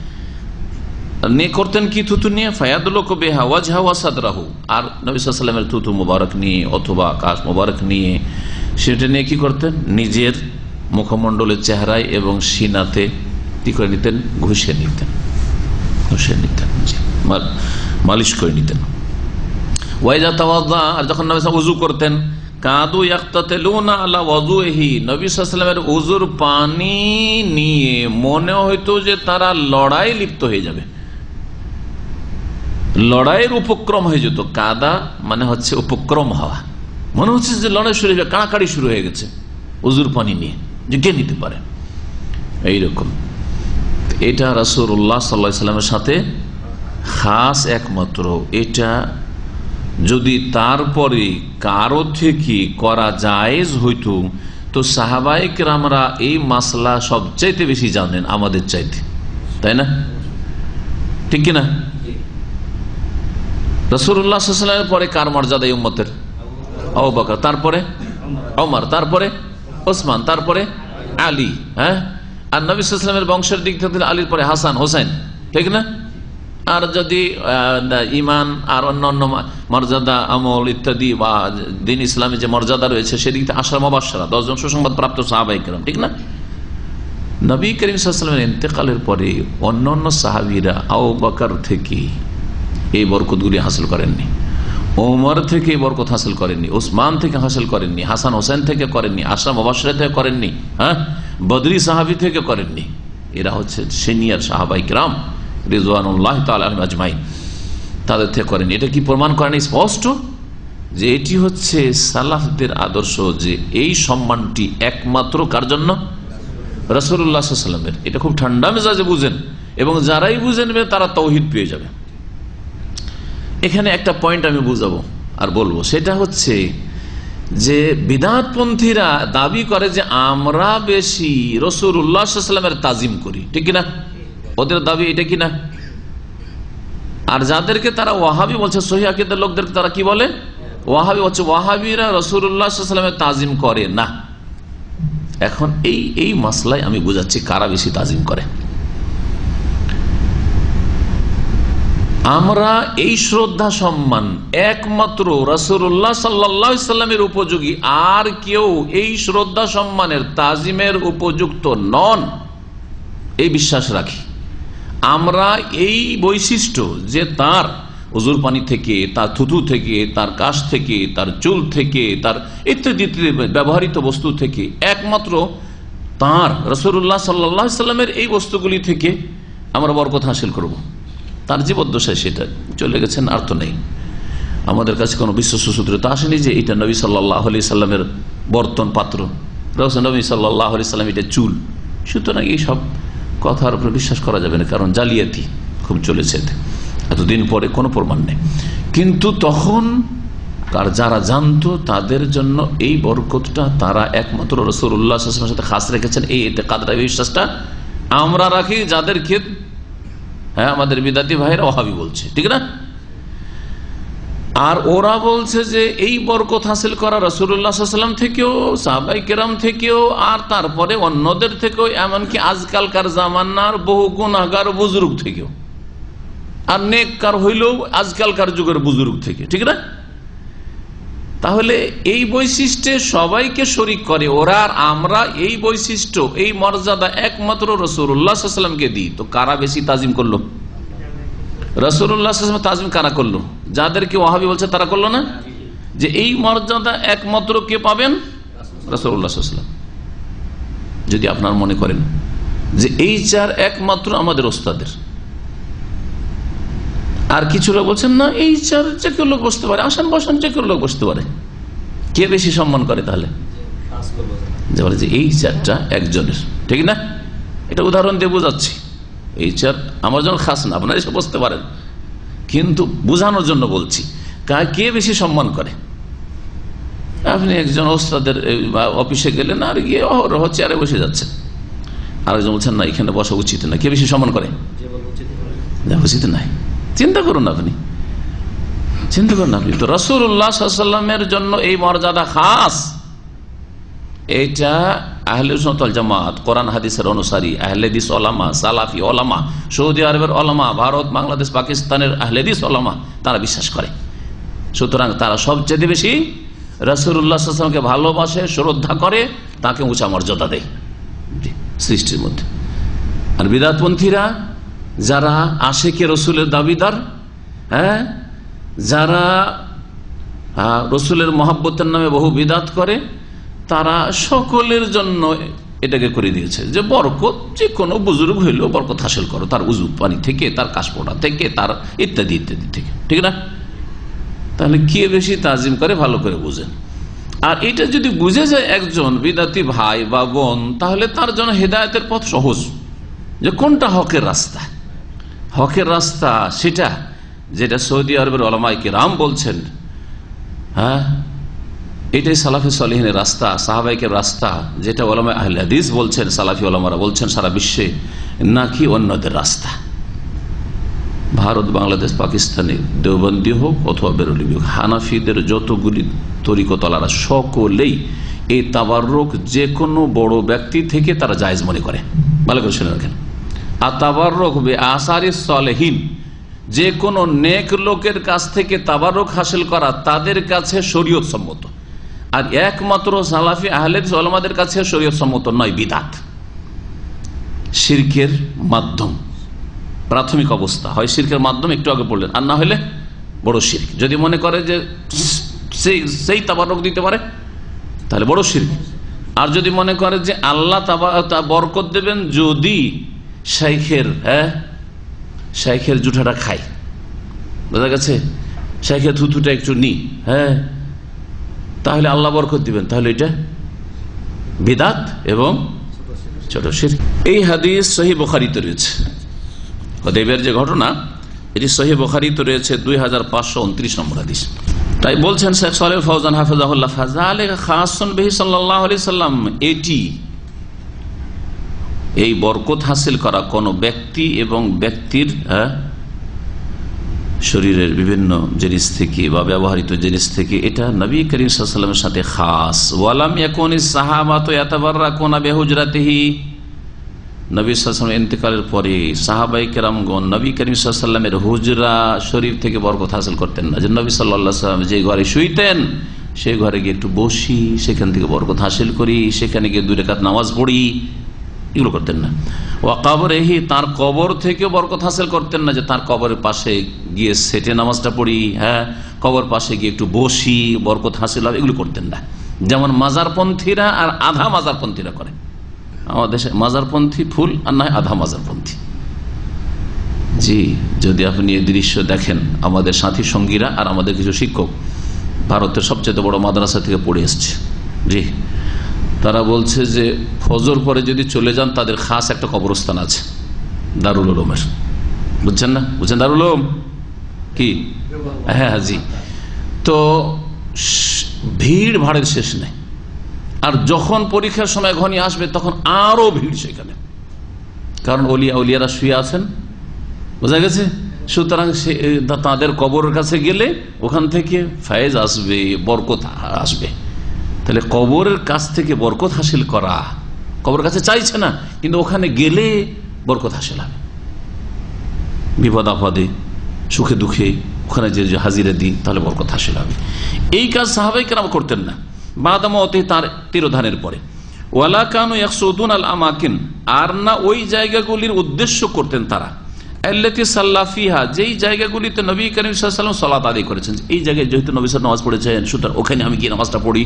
নিয়ে। করতেন কি? থুতু নিয়ে, ফায়াদুলুকু বিহা ওয়াজহা ওয়া সাদরাহু, আর নবী সাল্লাল্লাহু আলাইহি ওয়াসাল্লামের থুতু মুবারক নিয়ে অথবা কাশ মুবারক নিয়ে সেটা নিয়ে কি করতেন? নিজের মুখমণ্ডলের চেহারায় এবং সিনাতে কি করে নিতেন? ঘষে নিতেন, মালিশ করে নিতেন। ওয়াইদা তাওয়াদ্দা, আর যখন নবী সাল্লাল্লাহু আলাইহি ওয়াসাল্লাম ওযু করতেন, কাদু ইয়াক্তাতিলুনা আলা ওযুহি, নবী সাল্লাল্লাহু আলাইহি ওয়াসাল্লামের ওযুর পানি নিয়ে মনে হইতো যে তারা লড়াই লিপ্ত হয়ে যাবে, লড়াইয়ের উপক্রম হয়ে যেত। কাদা মানে হচ্ছে উপক্রম হওয়া, মনে হচ্ছে যে লড়াই শুরু হয়ে, কাড়াকাড়ি শুরু হয়ে গেছে ওযুর পানি নিয়ে, যে কে নিতে পারে এইরকম। এটা রাসূলুল্লাহ সাল্লাল্লাহু আলাইহি ওয়াসাল্লামের সাথে খাস একমাত্র। এটা যদি তারপরে কারো থেকে করা জায়েজ হইতো তো সাহাবায়ে কেরামরা এই মাসলা সবচাইতে বেশি জানেন আমাদের চাইতে, তাই না? ঠিক কিনা? রাসূলুল্লাহ সাল্লাল্লাহু আলাইহি ওয়াসাল্লামের পরে কার মর্যাদা এই উম্মতের? আবু বকর, তারপরে ওমর, তারপরে ওসমান, তারপরে আলী। হ্যাঁ, আর নবী সাল্লাল্লাহু আলাইহি ওয়াসাল্লামের বংশের দিক থেকে আলীর পরে হাসান, হোসেন, ঠিক না? আর যদি ইমান আর অন্যান্য মর্যাদা, আমল ইত্যাদি বা দিন ইসলামী যে মর্যাদা রয়েছে সেদিক থেকে আশরা মুবাশশারা 10 জন সুসংবাদ প্রাপ্ত সাহাবায়ে কেরাম, ঠিক না? নবী করিম সাল্লাল্লাহু আলাইহি ওয়াসাল্লামের ইন্তেকালের পরে অন্যান্য সাহাবীরা আবু বকর থেকে এই বরকতগুলি হাসিল করেননি, ওমর থেকে এই বরকত হাসিল করেননি, ওসমান থেকে হাসিল করেননি, হাসান হোসেন থেকে করেননি, আশরা মুবাশশারা থেকে করেননি, হ্যাঁ, বদরি সাহাবী থেকে করেননি। এরা হচ্ছে সিনিয়র সাহাবায়ে কেরাম রিজওয়ানুল্লাহ তাআলা আলাইহিম আজমাইন, তাদের থেকে করেন। এটা কি প্রমাণ করেন স্পষ্ট যে এটি হচ্ছে সালাফদের আদর্শ, যে এই সম্মানটি একমাত্র কার জন্য? রাসূলুল্লাহ সাল্লাল্লাহু আলাইহি ওয়াসাল্লামের। এটা খুব ঠান্ডা মেজাজে বুঝেন, এবং যারাই বুঝে নেবে তারা তাওহীদ পেয়ে যাবে। এখানে একটা পয়েন্ট আমি বুঝাবো আর বলবো, সেটা হচ্ছে যে বিদআতপন্থীরা দাবি করে যে আমরা বেশি রাসূলুল্লাহ সাল্লাল্লাহু আলাইহি ওয়াসাল্লামের তাজিম করি, ঠিক কিনা? ওদের দাবি এটা কিনা? আর যাদেরকে তারা ওয়াহাবি বলছে, সহিহ আকীদার লোকদেরকে তারা কি বলে? ওয়াহাবি হচ্ছে। ওয়াহাবিরা রাসূলুল্লাহ সাল্লাল্লাহু আলাইহি ওয়াসাল্লামের তাজিম করে না। এখন এই মাসলায় আমি বুঝাচ্ছি কারা বেশি তাজিম করে। আমরা এই শ্রদ্ধা সম্মান একমাত্র রাসূলুল্লাহ সাল্লাল্লাহু আলাইহি ওয়াসাল্লামের উপযোগী, আর কেউ এই শ্রদ্ধা সম্মানের তাজিমের উপযুক্ত নন, এই বিশ্বাস রাখি। আমরা এই বৈশিষ্ট্য যে তার ওযুর পানি থেকে, তার থুতু থেকে, তার কাশ থেকে, তার চুল থেকে, তার ইত্যাদি ব্যবহৃত বস্তু থেকে, একমাত্র তার রাসূলুল্লাহ সাল্লাল্লাহু আলাইহি ওয়াসাল্লামের এই বস্তুগুলি থেকে আমরা বরকত হাসিল করব। তার জীবদ্দশায় সেটা চলে গেছেন, আর তো নেই। আমাদের কাছে কোনো বিশ্বস্ত সূত্র তো আসেনি যে এটা নবী সাল্লাল্লাহু আলাইহি সাল্লামের বর্তন পাত্র, নবী সাল্লাল্লাহু আলাইহি সাল্লাম এটা চুল। সুতরাং এইসব কথার উপর বিশ্বাস করা যাবে না, কারণ জালিয়াতি খুব চলেছে, এতদিন পরে কোনো প্রমাণ নেই। কিন্তু তখন যারা জানতো তাদের জন্য এই বরকতটা তারা একমাত্র রাসূলুল্লাহ সাল্লাল্লাহু আলাইহি ওয়াসাল্লামের সাথে খাস রেখেছেন। এই ইতিকাদটা, বিশ্বাসটা আমরা রাখি, যাদেরকে হ্যাঁ আমাদের বিদাতি ভাইরা ওয়াহাবি বলছে, ঠিক না? আর ওরা বলছে যে এই বরকত হাসিল করা রাসূলুল্লাহ সাল্লাল্লাহু আলাইহি ওয়াসাল্লাম থেকেও, সাহাবায়ে কেরাম থেকেও, আর তারপরে অন্যদের থেকেও, এমনকি আজকালকার জামানার বহু গুনাহগার বুজুর্গ থেকেও, আর নেককার হইলেও আজকালকার যুগের বুজুর্গ থেকে, ঠিক না? তাহলে এই বৈশিষ্ট্যে সবাইকে শরীক করে ওরা, আর আমরা এই বৈশিষ্ট্য, এই মর্যাদা একমাত্র রাসূলুল্লাহ সাল্লাল্লাহু আলাইহি ওয়াসাল্লামকে দিই। তো কারা বেশি তাজিম করলো? রাসূলুল্লাহ সাল্লাল্লাহু আলাইহি ওয়াসাল্লাম তাজিম কারা করলো? যাদেরকে ওয়াহাবি বলছে তারা করলো না? যে এই মর্যাদা একমাত্র কে পাবেন? রাসূলুল্লাহ সাল্লাল্লাহু আলাইহি ওয়াসাল্লাম। যদি আপনারা মনে করেন যে এই চার একমাত্র আমাদের ওস্তাদের, আর কিছু লোক বলছেন না এই চার যে কেউ লোক বসতে পারে, আসেন বসেন, যে কেউ লোক বসতে পারে, কে বেশি সম্মান করে? তাহলে যে বলে যে এই চারটা একজনের, ঠিক না? এটা উদাহরণ দিয়ে বোঝাচ্ছি। এই চার আমার জন্য খাস না, আপনারা এসে বসতে পারেন, কিন্তু বোঝানোর জন্য বলছি কে বেশি সম্মান করে। আপনি একজন ওস্তাদের অফিসে গেলেন, আর গিয়ে চেয়ারে বসে যাচ্ছেন, আরেকজন বলছেন না এখানে বসা উচিত না। কে বেশি সম্মান করে? উচিত নাই। চিন্তা করুন আপনি, চিন্তা করুন আপনি। তো রাসূলুল্লাহ সাল্লাল্লাহু আলাইহি ওয়াসাল্লামের জন্য এই মর্যাদা খাস। এটা আহলে সুন্নাত ওয়াল জামাত, কোরআন হাদিসের অনুসারী আহলে হাদিস ওলামা, সালাফি ওলামা, সৌদি আরবের ওলামা, ভারত, বাংলাদেশ, পাকিস্তানের আহলে হাদিস ওলামা তারা বিশ্বাস করে। সুতরাং তারা সবচেয়ে বেশি রাসূলুল্লাহ সাল্লাল্লাহু আলাইহি ওয়াসাল্লামকে ভালোবাসে, শ্রদ্ধা করে, তাকে উঁচা মর্যাদা দেয় সৃষ্টির মধ্যে। আর বিদআতপন্থীরা যারা আশিকে রসুলের দাবিদার, হ্যাঁ, যারা রসুলের মহব্বতের নামে বহু বিদআত করে, তারা সকলের জন্য এটাকে করে দিয়েছে যে বরকত যে কোনো বুজুর্গ হইলেও বরকত হাসিল করো, তার উজু পানি থেকে, তার কাশপোড়া থেকে, তার ইত্যাদি ইত্যাদি থেকে, ঠিক না? তাহলে কে বেশি তাজিম করে ভালো করে বুঝেন। আর এটা যদি বুঝে যায় একজন বিদআতি ভাই বা বোন, তাহলে তার জন্য হেদায়েতের পথ সহজ, যে কোনটা হকের রাস্তা। হকের রাস্তা সেটা যেটা সৌদি আরবের উলামায়ে কিরাম বলছেন, হ্যাঁ, এটাই সালাফে সালেহিনের রাস্তা, সাহাবাইকের রাস্তা, যেটা উলামায়ে আহলে হাদিস বলছেন, সালাফি উলামারা বলছেন সারা বিশ্বে, নাকি অন্যদের রাস্তা। ভারত, বাংলাদেশ, পাকিস্তানে দেওবন্দি হোক অথবা বেরলভী হোক, হানাফিদের যতগুলি তরিকতলারা সকলেই এই তাবাররুক যে কোনো বড় ব্যক্তি থেকে তারা জায়েজ মনে করে। ভালো করে শুনে রাখেন। আর তাবাররুক বে আসারি সালেহিন, যে কোনো নেক লোকের কাছ থেকে তাবাররুক হাসিল করা তাদের কাছে শরীয়ত সম্মত। আর একমাত্র সালাফি আহলে হাদিস ওলামাদের কাছে শরীয়ত সম্মত নয়, বিদআত, শিরকের মাধ্যম, প্রাথমিক অবস্থা হয় শিরকের মাধ্যম, একটু আগে পড়লেন, আর না হলে বড় শিরক। যদি মনে করে যে সেই তাবাররুক দিতে পারে তাহলে বড় শিরক। আর যদি মনে করে যে আল্লাহ বরকত দেবেন যদি শাইখের জুঠাটা খাই, বোঝা গেছে, শাইখের থুতুটা একটু নি, হ্যাঁ, তাহলে আল্লাহ বরকত দিবেন, তাহলে এটা বিদআত এবং ছোট শিরক। এই হাদিস সহিহ বুখারীতে রয়েছে, হুদাইবিয়ার যে ঘটনা, এটি সহিহ বুখারীতে রয়েছে 2529 নম্বর হাদিস। তাই বলছেন শেখ সালেহ ফাওজান হাফিজাহুল্লাহ, ফাযালিকা খাসুন বিহি সাল্লাল্লাহু আলাইহি সাল্লাম, এটি এই বরকত হাসিল করা কোন ব্যক্তি এবং ব্যক্তির শরীরের বিভিন্ন জিনিস থেকে বা ব্যবহৃত জিনিস থেকে, এটা নবী করিম সাল্লাল্লাহু আলাইহি ওয়াসাল্লামের সাথে খাস। ওয়ালাম ইয়াকুনিস সাহাবাতু ইয়াতাবাররাকুনা বিহুজরাতিহি, নবী সাল্লাল্লাহু আলাইহি ওয়াসাল্লামের ইন্তেকালের পরে সাহাবায়ে কেরামগণ নবী করিম সাল্লাল্লাহু আলাইহি ওয়াসাল্লামের হুজরা শরীফ থেকে বরকত হাসিল করতেন না। যে নবী সাল্লাল্লাহু আলাইহি ওয়াসাল্লাম যে ঘরে শুইতেন সেই ঘরে গিয়ে একটু বসি, সেখান থেকে বরকত হাসিল করি, সেখানে গিয়ে 2 রাকাত নামাজ পড়ি, এগুলো করতেন না। ওয়া কবরেহি, তার কবর থেকে বরকত হাসিল করতেন না, যে তার কবরের পাশে গিয়ে সেটে নামাজটা পড়ি, হ্যাঁ, কবর পাশে গিয়ে একটু বসি, বরকত হাসিল হবে, এগুলো করতেন না। যেমন মাজারপন্থীরা আর আধা মাজারপন্থীরা করে। আমাদের দেশে মাজারপন্থী ফুল আর না আধা মাজারপন্থী। জি, যদি আপনি এই দৃশ্য দেখেন, আমাদের সাথী সঙ্গীরা আর আমাদের কিছু শিক্ষক ভারতের সবচেয়ে বড় মাদ্রাসা থেকে পড়ে এসছে, জি, তারা বলছে যে ফজর পরে যদি চলে যান তাদের খাস একটা কবরস্থান আছে দারুল উলুমের, বুঝছেন না? বুঝছেন দারুল উলুম কি? হ্যাঁ জি। তো ভিড় ভাড়ের শেষ নেই, আর যখন পরীক্ষার সময় ঘনিয়ে আসবে তখন আরো ভিড় সেখানে, কারণ ওলিয়ারা শুয়ে আছেন, বোঝা গেছে। সুতরাং তাদের কবরের কাছে গেলে ওখান থেকে ফায়েজ আসবে, বরকত আসবে। তাহলে কবরের কাছ থেকে বরকত হাসিল করা, কবরের কাছে চাইছে না, কিন্তু ওখানে গেলে বরকত হাসিল হবে, বিপদ আপদে সুখে দুঃখে ওখানে যে হাজিরা দিন, তাহলে বরকত হাসিল হবে। এই কাজ সাহাবায়ে কেরাম করতেন না বাদামতে, তার তিরোধানের পরে। ওয়ালা কানু ইয়াকসুদুন আল আমাকিন, আর না ওই জায়গাগুলির উদ্দেশ্য করতেন তারা, আল্লাতী সাল্লা ফিহা, যেই জায়গাগুলিতে নবী করিম সাল্লাল্লাহু আলাইহি ওয়াসাল্লাম সালাত আদায় করেছেন। এই জায়গায় যেহেতু নবী সাল্লাল্লাহু আলাইহি ওয়াসাল্লাম নামাজ পড়েছেন, সুতরাং ওখানে আমি গিয়ে নামাজটা পড়ি।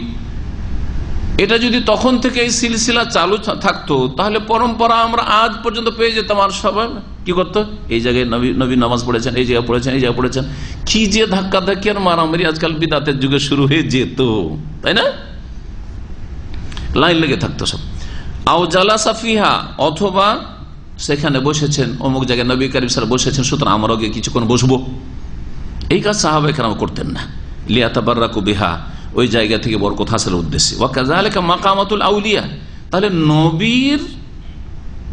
এটা যদি তখন থেকে এই সিলসিলা চালু থাকতো, তাহলে পরম্পরা আমরা আজ পর্যন্ত পেয়ে যেতাম। আর সবাই কি করতো, এই জায়গায় নবী নামাজ পড়েছেন, এই জায়গায় পড়েছেন, এই জায়গায় পড়েছেন, কি যে ধাক্কা ধাক্কি আর মারামারি আজকাল বিদআতের যুগে শুরু হয়ে যেত, তাই না? লাইন লেগে থাকতো সব। আও জালাসা ফিহা, অথবা সেখানে বসেছেন, অমুক জায়গায় নবী করিম সাল্লাল্লাহু আলাইহি ওয়াসাল্লাম বসেছেন, সুতরাং আমরাও গিয়ে কিছুক্ষণ বসবো। এই কাজ সাহাবায়ে কেরাম করতেন না। লিয়াতাবাররাকু বিহা, ওই জায়গা থেকে বরকত হাসিলের উদ্দেশ্যে। ওয়া কাযালিকা মাকামাতুল আউলিয়া, তাহলে নবীর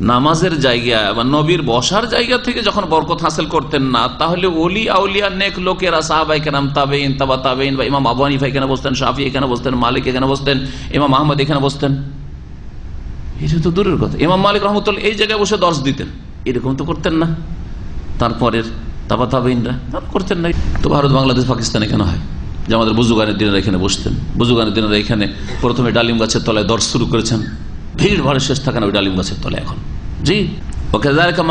নামাজের জায়গা বা নবীর বসার জায়গা থেকে যখন বরকত হাসিল করতেন না, তাহলে ওলি আউলিয়া নেক লোকেরা সাহাবায়ে কেরাম, তাবেঈন, তাবা তাবেঈন বা ইমাম আবু হানিফা এখানে বসতেন, শাফি এখানে বসতেন, মালিক এখানে বসতেন, ইমাম আহমদ এখানে বসতেন, এটা তো দূরের কথা। ইমাম মালিক রহমতুল্লাহ এই জায়গায় বসে দর্শ দিতেন, এরকম তো করতেন না। তারপরের তাবা তাবেঈনরা করতেন না। তো ভারত, বাংলাদেশ, পাকিস্তানে কেন হয় যে আমাদের বুজুগানের দিনেরা এখানে বসতেন? বুজুগানের দিনেরা এখানে প্রথমে ডালিম গাছের তলায় দর্শ শুরু করেছেন, ভিড় ভাড়ে শেষ থাকে না ওই ডালিম গাছের তলায় এখন। জি,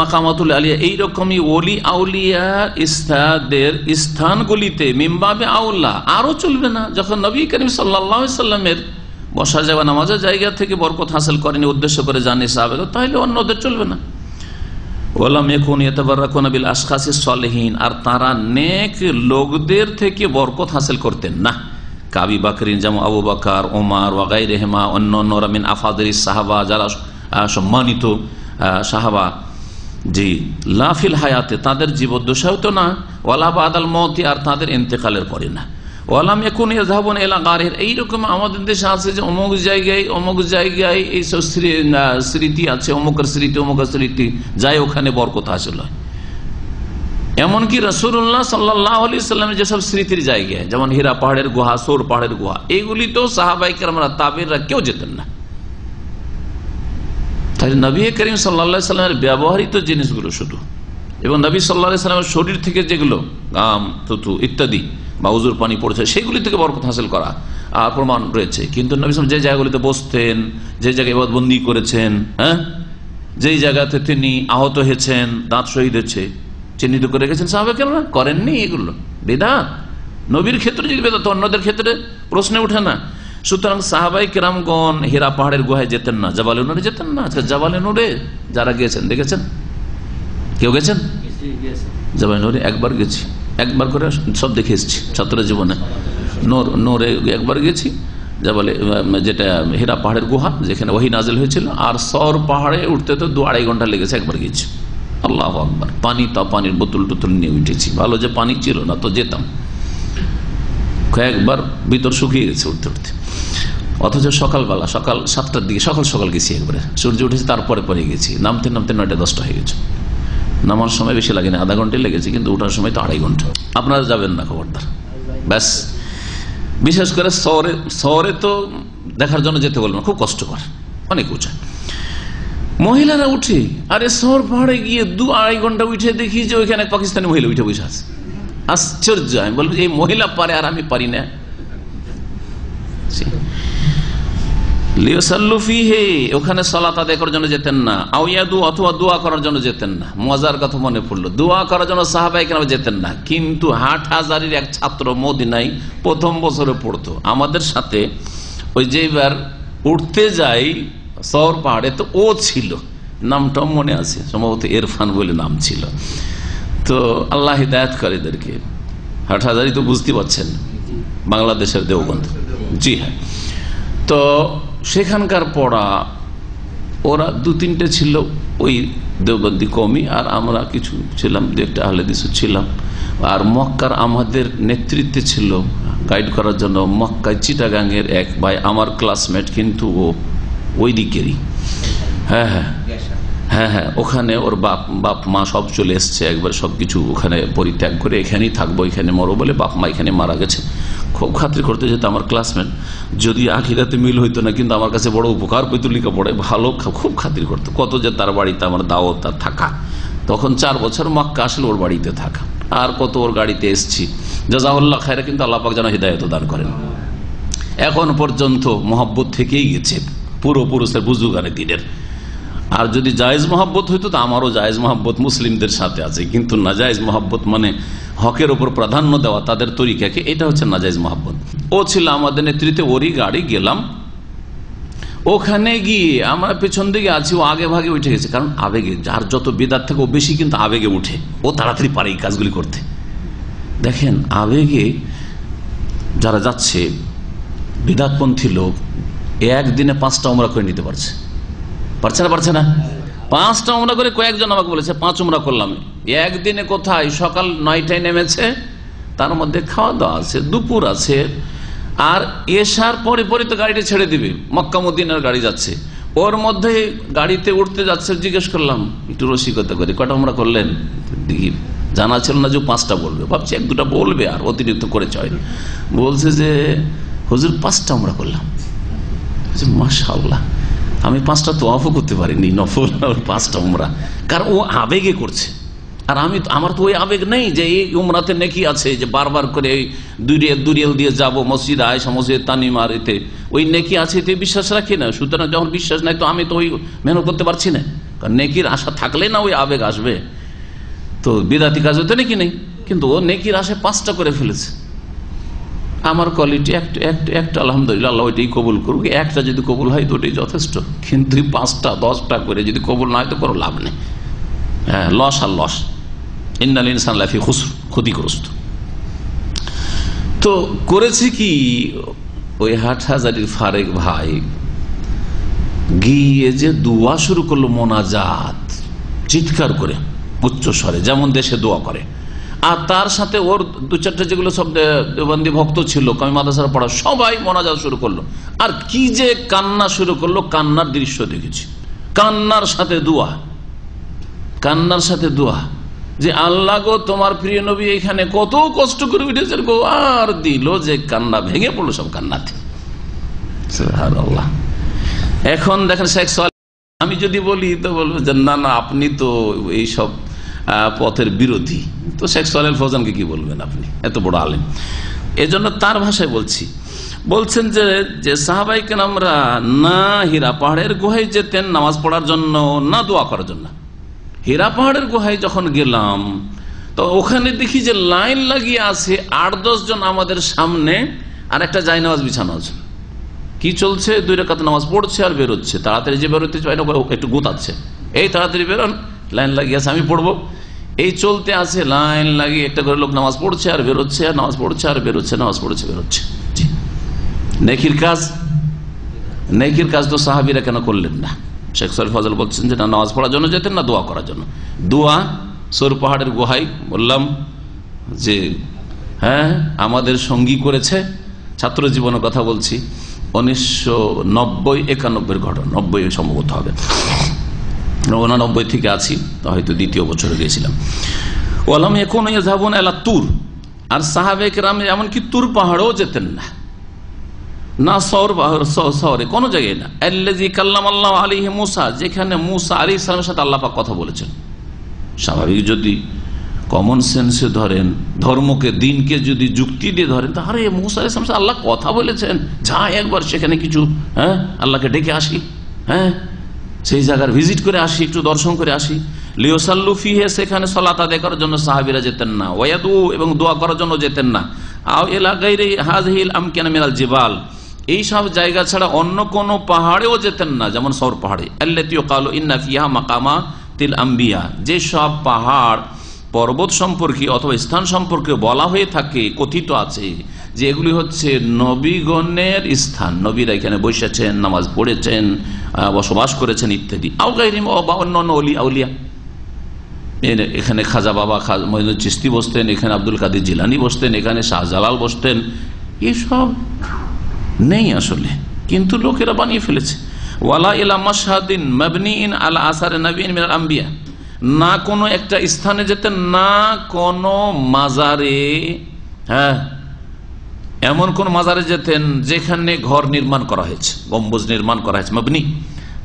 মাকামাতুল আলিয়া, এইরকমই ওলি আউলিয়া ইস্তাদের স্থানগুলিতে মিম্বাবে আউল্লাহ আরো চলবে না। যখন নবী করিম সাল্লাল্লাহু আলাইহি সাল্লামের বসা যাবে নামাজের জায়গা থেকে বরকত হাসিল করেনি উদ্দেশ্য করে জানি সাহাবারা, তাহলে অন্যদের চলবে না। ওয়ালাম ইয়াকুন ইয়াতাবাররাকুনা বিল আশখাসিস সালিহিন, আর তারা নেক লোকদের থেকে বরকত হাসিল করতেন না। কাবি বাকরিন, যেমন আবু বকর, ওমর ওয়া গায়রিহিমা, অন্যান্যরা মিন আফাদিলিস সাহাবা, যারা সম্মানিত সাহাবা। জি, লাফিল হায়াতে, তাদের জীবদ্দশাও তো না, ওয়ালা বাদাল মওতি, আর তাদের ইন্তেকালের পরে না। ওয়ালাম ইয়াকুন ইয়াযহাবুন ইলা গারির, এইরকম আমাদের দেশে আছে যে অমুক জায়গায় এই সব স্মৃতি আছে, অমুকের স্মৃতি যায়, ওখানে বরকত হাসিল হয়। এমনকি রাসূলুল্লাহ সাল্লাল্লাহু আলাইহি সাল্লামের যেসব স্মৃতির জায়গায়, যেমন হীরা পাহাড়ের গুহা, সোর পাহাড়ের গুহা, এইগুলিতেও সাহাবায়ে কেরামরা, তাবেঈনরা কেউ যেতেন না। তাহলে নবী করিম সাল্লাল্লাহু আলাইহি সাল্লামের ব্যবহৃত জিনিসগুলো শুধু, এবং নবী সাল্লাল্লাহু আলাইহি সাল্লামের শরীর থেকে যেগুলো গাম, থুতু ইত্যাদি বা উজুর পানি পড়েছে, সেগুলি থেকে বরকত হাসিল করা আর প্রমাণ রয়েছে। কিন্তু নবী সাল্লাল্লাহু আলাইহি সাল্লাম যে জায়গাগুলিতে বসতেন, যে জায়গায় ইবাদতবন্দি করেছেন, যেই জায়গাতে তিনি আহত হয়েছেন, দাঁত শহীদ হয়েছে, চিহ্নিত করে রেখেছেন, সাহাবায়ে কেরামরা করেননি। এগুলো বিদআত। নবীর ক্ষেত্রে যদি বিদআত, অন্যদের ক্ষেত্রে প্রশ্নে ওঠে না। সুতরাং সাহাবায়ে কেরামগণ হীরা পাহাড়ের গুহায় যেতেন না, জাবালে নূরে যেতেন না। আচ্ছা, জাবালে নূরে যারা গিয়েছেন দেখেছেন? কেউ গেছেন? জাবালে নূরে একবার গেছি, একবার করে সব দেখে এসেছি ছাত্র জীবনে। নূরে একবার গেছি, জাবালে যেটা হীরা পাহাড়ের গুহা যেখানে ওহী নাজিল হয়েছিল, আর সর পাহাড়ে উঠতে তো 2-2.5 ঘন্টা লেগেছে, একবার গেছি। আল্লাহু আকবার। পানির বোতল টোতল নিয়ে উঠেছি, ভালো যে পানি ছিল না তো যেতাম। কয়েকবার ভিতর শুকিয়ে গেছে উঠতে উঠতে। অথচ সকালবেলা, সকাল 7টার দিকে সকাল গেছি, একবারে সূর্য উঠেছে, তারপরে গেছি। নামতে 9টা-10টা হয়ে গেছে। নামার সময় বেশি লাগেনি, আধা ঘন্টায় লেগেছে, কিন্তু ওঠার সময় তো 2.5 ঘন্টা। আপনারা যাবেন না খবরদার। ব্যাস, বিশেষ করে শহরে তো দেখার জন্য যেতে বলবেন, খুব কষ্টকর, অনেক উঁচা। মহিলারা উঠে, আরে শহর পাহাড়ে গিয়ে 2-2.5 ঘন্টা উঠে দেখি যে ওইখানে পাকিস্তানি মহিলা উঠে বসে আছে। আশ্চর্য। আমি বলবো এই মহিলা পারে আর আমি পারি না। ওখানে সালাত আদায় করার জন্য যেতেন না। আউয়াদু, অথবা দোয়া করার জন্য যেতেন না। মজার কথা মনে পড়লো, দোয়া করার জন্য সাহাবায়ে কেরাম যেতেন না, কিন্তু হাটহাজারীর এক ছাত্র মদিনায় প্রথম বছরে পড়তো আমাদের সাথে। ওই যে এবার উঠতে যাই সওর পাহাড়ে, তো ও ছিল, নামটাও মনে আছে, সম্ভবত ইরফান বলে নাম ছিল। তো আল্লাহ হিদায়াত করে এদেরকে। হাটহাজারী তো বুঝতে পারছেন, বাংলাদেশের দেওবন্দ। জি হ্যাঁ। তো সেখানকার পড়া, ওরা 2-3টে ছিল ওই দেওবন্দি কওমি, আর আমরা কিছু ছিলাম, 2-একটা আহলে হাদিস ছিলাম। আর মক্কার আমাদের নেতৃত্বে ছিল গাইড করার জন্য মক্কায় চিটাগাংয়ের এক ভাই, আমার ক্লাসমেট, কিন্তু ও ওই দিকেরই। হ্যাঁ, ওখানে ওর বাপ মা সব চলে এসছে, একবার সবকিছু ওখানে পরিত্যাগ করে এখানেই থাকবো, এখানে মরো বলে বাপ মা এখানে মারা গেছে। খুব খাতির করতে যেত আমার ক্লাসমেট, যদি আখিরাতে মিল হইতো না, কিন্তু আমার কাছে বড় উপকার পেত, লেখাপড়ায় ভালো, খুব খাতির করতো। কত যে তার বাড়িতে আমার দাওয়াত আর থাকা, তখন 4 বছর মক্কা আসলে ওর বাড়িতে থাকা, আর কত ওর গাড়িতে এসছি। জাযাহুল্লাহ খায়রা, কিন্তু আল্লাহ পাক যেন হিদায়াত দান করেন। এখন পর্যন্ত মহব্বত থেকেই গেছে পুরুষের বুজুর্গানের দিনের। আর যদি জায়েজ মহব্বত হইতো তো আমারও জায়েজ মহব্বত মুসলিমদের সাথে আছে, কিন্তু নাজায়েজ মহব্বত মানে হকের উপর প্রাধান্য দেওয়া তাদের তরিকাকে, এটা হচ্ছে নাজায়েজ মহব্বত। ও ছিল আমাদের নেতৃত্বে, ওরই গাড়ি গেলাম। ওখানে গিয়ে আমরা পেছন দিকে আছি, ও আগে ভাগে উঠে গেছে। কারণ আবেগে, যার যত বিদাত থাকে ও বেশি কিন্তু আবেগে উঠে, ও তাড়াতাড়ি পারে এই কাজগুলি করতে। দেখেন, আবেগে যারা যাচ্ছে, বিদাতপন্থী লোক একদিনে 5টা উমরা করে নিতে পারছে না? 5টা উমরা করে কয়েকজন আমাকে বলেছে 5 উমরা করলাম একদিনে। কোথায়? সকাল 9টায় নেমেছে, তার মধ্যে খাওয়া দাওয়া আছে, দুপুর আছে, আর এশার পরে তো গাড়িটা ছেড়ে দিবে, মক্কা মদিনার গাড়ি যাচ্ছে। ওর মধ্যে গাড়িতে উঠতে যাচ্ছে, জিজ্ঞেস করলাম একটু রসিকতা করে, কটা আমরা করলেন? জানা ছিল না যে 5টা বলবে, ভাবছি 1-2টা বলবে আর অতিরিক্ত করে চাই। বলছে যে হুজুর 5টা আমরা করলাম। মাশাআল্লাহ, আমি 5টা তোয়াফও করতে পারিনি, নফল 5টা উমরা। কারণ ও আবেগে করছে, আর আমার তো ওই আবেগ নেই যে এই উমরাতে নেকি আছে যে বারবার করে দুরিয়াল দিয়ে যাব মসজিদ আয়েশা, মসজিদ তানিমার, এতে ওই নেকি আছে, এতে বিশ্বাস রাখি না। সুতরাং যখন বিশ্বাস নাই তো আমি তো ওই মেহনত করতে পারছি না। কারণ নেকির আশা থাকলে না ওই আবেগ আসবে। তো বিদাতি কাজ হতে নাকি নেই, কিন্তু ও নেকির আশে 5টা করে ফেলেছে। আমার কোয়ালিটি একটা আলহামদুলিল্লাহ, আল্লাহ ওইটাই কবুল করুক। একটা যদি কবুল হয় তো ওটাই যথেষ্ট, কিন্তু 5টা 10টা করে যদি কবুল না হয় তো কোনো লাভ নেই। হ্যাঁ, লস আর লস। ইন্নাল ইনসান লাফি খুসর, ক্ষতিগ্রস্ত। তো করেছে কি, ওই হাটহাজারীর ফারেক ভাই গিয়ে যে দোয়া শুরু করলো, মোনাজাত, চিৎকার করে উচ্চ স্বরে, যেমন দেশে দোয়া করে। আর তার সাথে ওর 2-4টা যেগুলো সব দেওবন্দি ভক্ত ছিল, কমি মাদ্রাসার পড়া, সবাই মোনাজাত শুরু করলো। আর কি যে কান্না শুরু করলো, কান্নার দৃশ্য দেখেছি। কান্নার সাথে দোয়া, কান্নার সাথে দোয়া, যে আল্লাহ গো, তোমার প্রিয় নবী এখানে কত কষ্ট করে উঠেছেন গো, আর দিল যে কান্না ভেঙে পড়লো সব কান্নাতে। সুবহানাল্লাহ। এখন দেখেন শেখ সালেহ, আমি যদি বলি তো বলবো যে না না, আপনি তো এইসব পথের বিরোধী। তো শেখ সালেহ ফৌজানকে কি বলবেন আপনি, এত বড় আলেম। এজন্য তার ভাষায় বলছি। বলছেন যে সাহাবাই কেরামরা না হীরা পাহাড়ের গুহায় যেতেন নামাজ পড়ার জন্য, না দোয়া করার জন্য। হীরা পাহাড়ের গুহায় যখন গেলাম তো ওখানে দেখি যে লাইন লাগিয়ে আছে 8-10 জন আমাদের সামনে, আর একটা জায়নামাজ বিছানো আছে। কি চলছে? 2 রাকাত নামাজ পড়ছে আর বেরোচ্ছে। তাড়াতাড়ি যে বেরোতে চাই না, একটু গোতাচ্ছে, এই তাড়াতাড়ি বেরোন, লাইন লাগিয়ে আছে, আমি পড়বো। এই চলতে আছে, লাইন লাগিয়ে একটা করে লোক নামাজ পড়ছে আর বেরোচ্ছে, আর নামাজ পড়ছে আর বেরোচ্ছে, নামাজ পড়ছে বেরোচ্ছে। নেকির কাজ, নেকির কাজ তো সাহাবীরা কেন করলেন না? শেখ সালেহ ফজল বলছেন যে না নামাজ পড়ার জন্য যেতেন, না দোয়া করার জন্য। দোয়া সৌর পাহাড়ের গুহায় বললাম যে হ্যাঁ আমাদের সঙ্গী করেছে। ছাত্র জীবনের কথা বলছি, 1990-91 ঘটনা, 90 সম্ভবত হবে, 89 থেকে আছি, তো হয়তো 2য় বছরে গিয়েছিলাম। ওয়ালাম এখন যাবন এলা তুর, আর সাহাবে কেরাম এমনকি তুর পাহাড়েও যেতেন না, না সৌর পাহাড় শহরে কোনো জায়গায় না। আল্লাযী কাল্লামাল্লাহু আলাইহি মুসা, যেখানে মুসা আলাইহিস সালামের সাথে আল্লাহ পাক কথা বলেছেন। স্বাভাবিক যদি কমন সেন্সে ধরেন, ধর্মকে দিনকে যদি যুক্তি দিয়ে ধরেন, তাহলে মুসা আলাইহিস সালামের সাথে আল্লাহ কথা বলেছেন, যা একবার সেখানে কিছু আল্লাহকে ডেকে আসি, সেই জায়গার ভিজিট করে আসি, একটু দর্শন করে আসি। লিওসাল্লু ফিহে, সেখানে সালাত আদায় করার জন্য সাহাবীরা যেতেন না। ওয়ায়াদু, এবং দোয়া করার জন্য যেতেন না। আও ইলা গায়রি হাযিহিল আমকিনা মিনাল জিবাল, এই সব জায়গা ছাড়া অন্য কোন পাহাড়েও যেতেন না, যেমন সৌর পাহাড়ে। আল্লাতী ক্বালু ইন্না ফিহা মাকামাতিল আম্বিয়া, যে সব পাহাড় পর্বত সম্পর্কে অথবা স্থান সম্পর্কে বলা হয়ে থাকে, কথিত আছে যে এগুলি হচ্ছে নবীগণের স্থান, নবীরা এখানে বসেছেন, নামাজ পড়েছেন, বসবাস করেছেন ইত্যাদি। আও গায়রি বা অন্যান্য ওলি আউলিয়া, এখানে খাজা বাবা মঈনুদ্দিন চিশতি বসতেন, এখানে আব্দুল কাদের জিলানী বসতেন, এখানে শাহজালাল বসতেন, এসব নেই আসলে, কিন্তু লোকেরা বানিয়ে ফেলেছে। ওয়ালা ইলা মাশহাদিন মাবনিইন আলা আসারে নবিয়্যিন মিনাল আম্বিয়া, না কোনো একটা স্থানে যেতেন, না কোনো মাজারে, এমন কোন মাজারে যেতেন যেখানে ঘর নির্মাণ করা হয়েছে, গম্বুজ নির্মাণ করা হয়েছে। মাবনি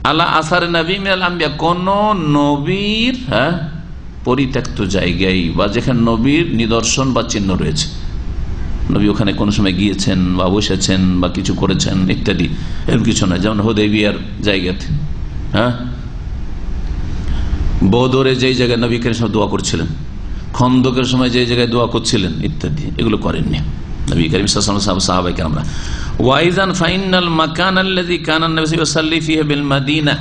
আলা আসারে নবিয়্যিন মিনাল আম্বিয়া, কোন নবীর পরিত্যক্ত জায়গায় বা যেখানে নবীর নিদর্শন বা চিহ্ন রয়েছে, নবী ওখানে কোনো সময় গিয়েছেন বা বসেছেন বা কিছু করেছেন ইত্যাদি, এরকম কিছু নয়। যেমন হুদাইবিয়ার জায়গাতে, বদরে যেই জায়গায় নবী করিম সাল্লাল্লাহু আলাইহি ওয়াসাল্লাম দোয়া করছিলেন, খন্দকের সময় যেই জায়গায় দোয়া করছিলেন ইত্যাদি, এগুলো করেননি নবী করিম সাল্লাল্লাহু আলাইহি ওয়াসাল্লাম, সাহাবায়ে কেরামরা। ওয়াইজান ফাইনাল মাকান আল্লাযী কানা an-নবী ইউসাল্লি ফিহি বিল মাদিনা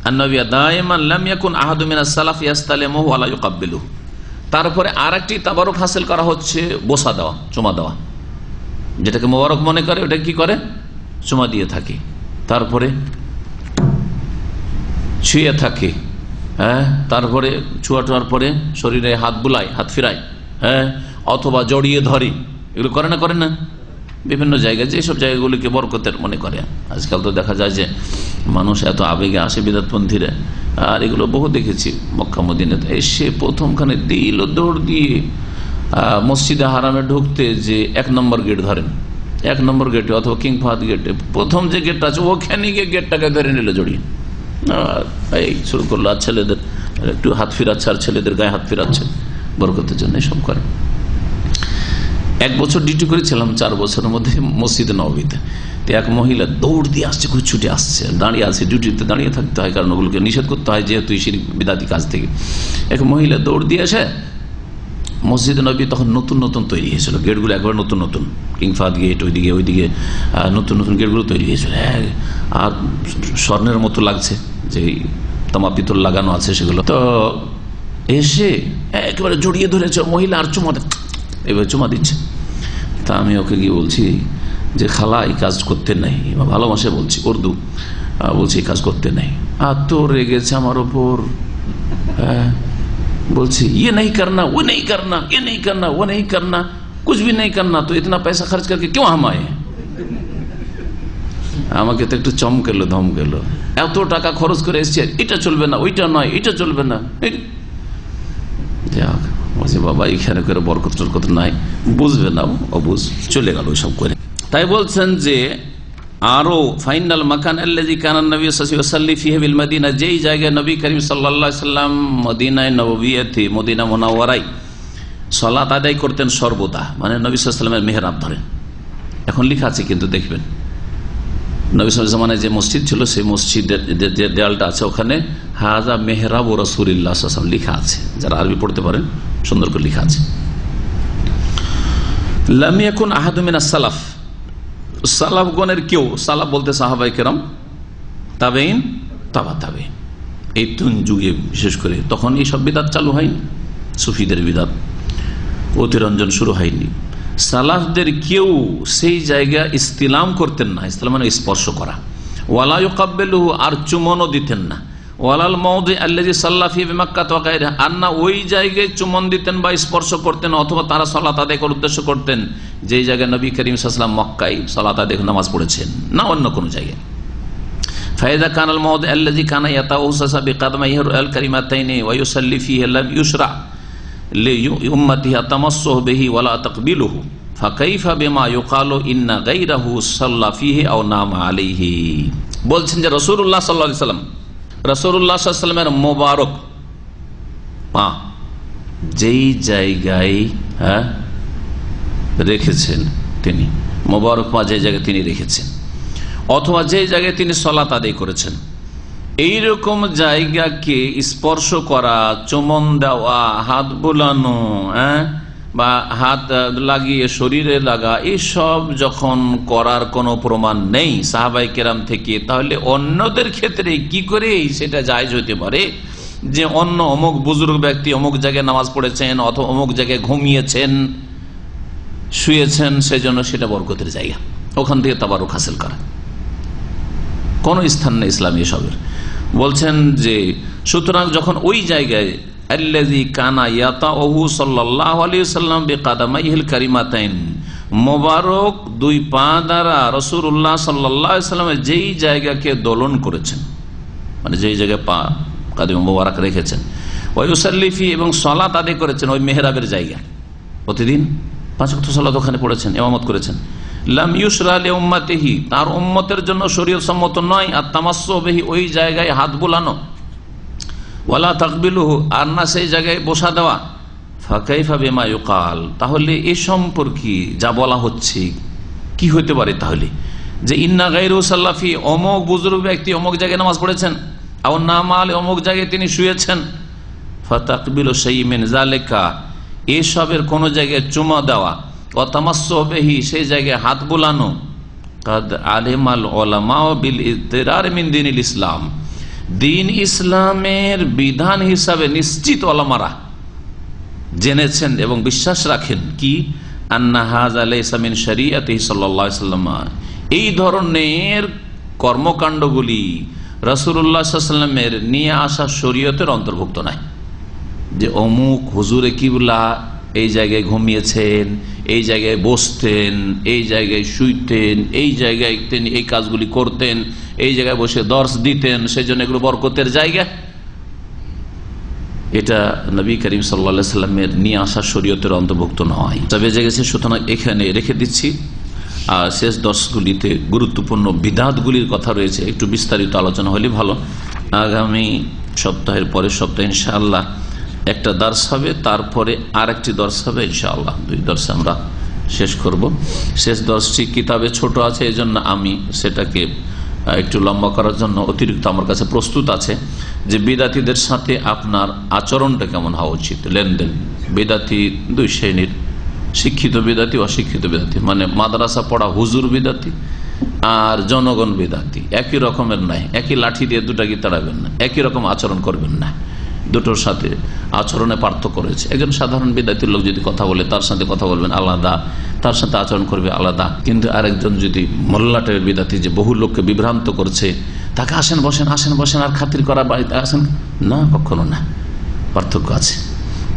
আন-নবী দায়মান লাম ইয়াকুন আহাদু মিনাস সালাফ ইয়াস্তালিমুহু ওয়া লা ইউকাব্বিলুহু। তারপরে আরেকটি তাবারুক হাসিল করা হচ্ছে বসা দেওয়া, চুমা দেওয়া, যেটাকে মোবারক মনে করে ওটা কি করে, চুমা দিয়ে থাকে, তারপরে ছুঁয়ে থাকে, তারপরে ছুয়াটার পরে শরীরে হাত বুলায়, হাত ফিরায়, অথবা জড়িয়ে ধরে, এগুলো করে না বিভিন্ন জায়গায়, যেসব জায়গাগুলিকে বরকতের মনে করে। আজকাল তো দেখা যায় যে মানুষ এত আবেগে আসে বিদআতপন্থীরা, আর এগুলো বহু দেখেছি। মক্কা মদিনাতে এসে প্রথমখানে দিল দৌড় দিয়ে মসজিদে হারামে ঢুকতে যে 1 নম্বর গেট ধরেন, 1 নম্বর গেটে অথবা কিং ফাহাদ গেটে প্রথম যে গেটটা আছে ওখানে গিয়ে গেটটাকে ধরে নিল জড়িয়ে, এই শুরু করলো। আর ছেলেদের একটু হাত ফিরাচ্ছে, আর ছেলেদের গায়ে হাত ফিরাচ্ছে বরকতের জন্য, এসব করে। 1 বছর ডিউটি করেছিলাম, 4 বছরের মধ্যে মসজিদে নববীতে। তো এক মহিলা দৌড় দিয়ে আসছে, খুব ছুটে আসছে, দাঁড়িয়ে আছে, ডিউটিতে দাঁড়িয়ে থাকতে হয় কারণ ওগুলোকে নিষেধ করতে হয় যেহেতু শিরক বিদআতি কাজ থেকে। এক মহিলা দৌড় দিয়ে এসে মসজিদে নববী তখন নতুন নতুন তৈরি হয়েছিল, গেটগুলো একবার নতুন নতুন, কিং ফাহাদ গেট ওইদিকে নতুন নতুন গেটগুলো তৈরি হয়েছিল, আর স্বর্ণের মতো লাগছে, যে তামা পিতল লাগানো আছে সেগুলো। তো এসে একেবারে জড়িয়ে ধরেছে মহিলা, আর এবার চুমা দিচ্ছে। তা আমি ওকে গিয়ে বলছি যে খালা এই কাজ করতে নেই, ভালোবাসে বলছি, উর্দু বলছি এই কাজ করতে নেই। আর তো রেগেছে আমার ওপর, বলছি ये नहीं करना, वो नहीं करना, ये नहीं करना, वो नहीं करना, कुछ भी नहीं करना, तो इतना पैसा खर्च करके क्यों हम आए। আমাকে তো একটু চমকেলো, ধমকেলো, এত টাকা খরচ করে এসছে, এটা চলবে না, ওইটা নয়, এটা চলবে না। বলছি বাবা এখানে করে বরকত টরকত নাই, বুঝবে না, অবুঝ চলে গেল সব করে। তাই বলছেন যে আরো ফাইনাল মাকান আল্লাযী কানা নবী সাল্লাল্লাহু আলাইহি ওয়াসাল্লাম ফিহি বিল মদিনা, যেই জায়গায় নবী করিম সাল্লাল্লাহু আলাইহি সাল্লাম মদিনায় নববিয়্যতে মদিনা মুনাওয়ারায় সালাত আদায় করতেন সর্বদা, মানে নবী সাল্লাল্লাহু আলাইহি ওয়াসাল্লামের মেহরাব ধরেন। এখন লেখা আছে কিন্তু দেখবেন, নবী সাল্লাল্লাহু আলাইহি ওয়াসাল্লামের যে মসজিদ ছিল সেই মসজিদের যে দেয়ালটা আছে ওখানে হাযা মেহরাব রাসূলুল্লাহ সাল্লাল্লাহু আলাইহি ওয়াসাল্লাম লেখা আছে, যারা আরবি পড়তে পারেন সুন্দর করে লেখা আছে। লাম ইয়াকুন আহাদু মিনাস সালাফ, সালাফগণের কেউ, সালাফ বলতে সাহাবায়ে কেরাম, তাবেঈন, তাবা তাবেঈন, এই 3 যুগে বিশেষ করে তখন এই সব বিদআত চালু হয়নি, সুফিদের বিদআত অতিরঞ্জন শুরু হয়নি। সালাফদের কেউ সেই জায়গা ইস্তিলাম করতেন না, ইস্তিলাম মানে স্পর্শ করা, ওয়ালা ইউকাব্বিলুহু, আর চুমনও দিতেন না, ওয়ালাল মাওদি আল্লাযী সাল্লা ফি মক্কা ওয়া গায়রিহা, আর না ওই জায়গায় চুমন দিতেন বা স্পর্শ করতেন অথবা তারা সালাত আদায় করার উদ্দেশ্য করতেন যেই জায়গায় নবী করিম সাল্লাল্লাহু আলাইহি ওয়াসাল্লাম মক্কায় সালাত আদায় নামাজ পড়েছেন, না অন্য কোনো জায়গায়। ফায়দা কানাল মাওদি আল্লাযী কানা ইয়াতাওয়াসসা বিকাদমাইহি আল কারিমাতাইনি ওয়া ইউসাল্লি ফিহি লাম ইউশরা লিউম্মাতিহি তামাসসুহু বিহি ওয়ালা তাকবিলুহু ফাকাইফা বিমা ইউকালু ইন্না গায়রাহু সাল্লা ফিহি আও নামা আলাইহি। বলছেন যে রাসূলুল্লাহ সাল্লাল্লাহু আলাইহি ওয়াসাল্লাম, রাসূলুল্লাহ সাল্লাল্লাহু আলাইহি ওয়াসাল্লামের মোবারক পা যেই জায়গায় রেখেছেন তিনি, মোবারক পা যে জায়গায় তিনি রেখেছেন অথবা যে জায়গায় তিনি সালাত আদায় করেছেন, এইরকম জায়গাকে স্পর্শ করা, চুমন দেওয়া, হাত বুলানো, বা হাত লাগিয়ে শরীরে লাগা, এইসব যখন করার কোনো প্রমাণ নেই সাহাবায়ে কেরাম থেকে, তাহলে অন্যদের ক্ষেত্রে কি করে সেটা জায়েজ হতে পারে যে অন্য অমুক বুজুর্গ ব্যক্তি অমুক জায়গায় নামাজ পড়েছেন অথবা অমুক জায়গায় ঘুমিয়েছেন, শুয়েছেন, সেজন্য সেটা বরকতের জায়গা, ওখান থেকে তাবারুক হাসিল করা, কোন স্থান নেই ইসলামী এসবের। বলছেন যে সুতরাং যখন ওই জায়গায় আল্লাযী কানা ইয়াতাউহু সাল্লাল্লাহু আলাইহি ওয়াসাল্লাম বিকাদামাইহিল কারিমাতাইন, মোবারক 2 পা দ্বারা রাসূলুল্লাহ সাল্লাল্লাহু আলাইহি ওয়াসাল্লাম যেই জায়গাকে দোলন করেছেন, মানে যেই জায়গায় পা কাদিম মোবারক রেখেছেন, ওয়া ইউসাল্লি ফি, এবং সালাত আদায় করেছেন ওই মেহরাবের জায়গা, প্রতিদিন 5 ওয়াক্ত সালাত ওখানে পড়েছেন, ইমামত করেছেন। লাম ইউশরা লি উম্মতিহি, তার উম্মতের জন্য শরীয়ত সম্মত নয় আর তামাসসু বিহি, ওই জায়গায় হাত বুলানো, ওয়ালা তাকবিলুহু, আর না সেই জায়গায় বসা দেওয়া। ফাকাইফা বিমা ইউকাল, তাহলে এ সম্পর্কে যা বলা হচ্ছে কি হতে পারে তাহলে, যে ইন্না গায়রু সাল্লাফি, অমুক বুজুর্গ ব্যক্তি অমুক জায়গায় নামাজ পড়েছেন, আও নামাল, অমুক জায়গায় তিনি শুয়েছেন, ফাতাকবিলু শাইইন মিন যালিকা, এসবের কোন জায়গায় চুমা দেওয়া, ওয়া তামাসসু বিহি, সেই জায়গায় হাত বুলানো, কাদ আলিমাল উলামা বিল ইতরার মিন দীনিল ইসলাম, দিন ইসলামের বিধান হিসাবে নিশ্চিত ওলামারা জেনেছেন এবং বিশ্বাস রাখেন কি, আন্না হাযা লাইসা মিন শরীয়তিহি সাল্লাল্লাহু আলাইহি ওয়াসাল্লাম, এই ধরনের কর্মকাণ্ডগুলি রাসূলুল্লাহ সাল্লাল্লাহু আলাইহি ওয়াসাল্লামের নিয়ে আসা শরীয়তের অন্তর্ভুক্ত নয়। যে অমুক হুজুরে কিবলা এই জায়গায় ঘুমিয়েছেন, এই জায়গায় বসতেন, এই জায়গায় শুইতেন, এই জায়গায় তিনি এই কাজগুলি করতেন, এই জায়গায় বসে দর্শ দিতেন, সেই জন্য এগুলো বরকতের জায়গা। এটা নবী করিম সাল্লাল্লাহু আলাইহি সাল্লামের নিয়ে আসা শরীয়তের অন্তর্ভুক্ত নয়। বেজে গেছে, সুতরাং এখানে রেখে দিচ্ছি। আর শেষ দর্শগুলিতে গুরুত্বপূর্ণ বিদাতগুলির কথা রয়েছে, একটু বিস্তারিত আলোচনা হলে ভালো। আগামী সপ্তাহের পরের সপ্তাহে ইনশাআল্লাহ একটা দর্শ হবে, তারপরে আর একটি দর্শ হবে ইনশাআল্লাহ। 2 দর্শ আমরা শেষ করব। শেষ দর্শটি কিতাবে ছোট আছে, এই জন্য আমি সেটাকে একটু লম্বা করার জন্য অতিরিক্ত আমার কাছে প্রস্তুত আছে যে বিদাতীদের সাথে আপনার আচরণটা কেমন হওয়া উচিত, লেনদেন। বিদাতী 2 শ্রেণীর, শিক্ষিত বিদাতী, অশিক্ষিত বিদাতী। মানে মাদ্রাসা পড়া হুজুর বিদাতী আর জনগণ বিদাতী একই রকমের নাই। একই লাঠি দিয়ে 2টাকে তাড়াবেন না, একই রকম আচরণ করবেন না। দুটোর সাথে আচরণে পার্থক্য রয়েছে। একজন সাধারণ বিদাতির লোক যদি কথা বলে, তার সাথে কথা বলবেন আলাদা, তার সাথে আচরণ করবে আলাদা। কিন্তু আরেকজন যদি মোল্লাটের বিদাতি, যে বহু লোককে বিভ্রান্ত করছে, তাকে আসেন বসেন, আসেন বসেন, আর খাতির করা বাড়িতে আসেন না, কখনো না। পার্থক্য আছে,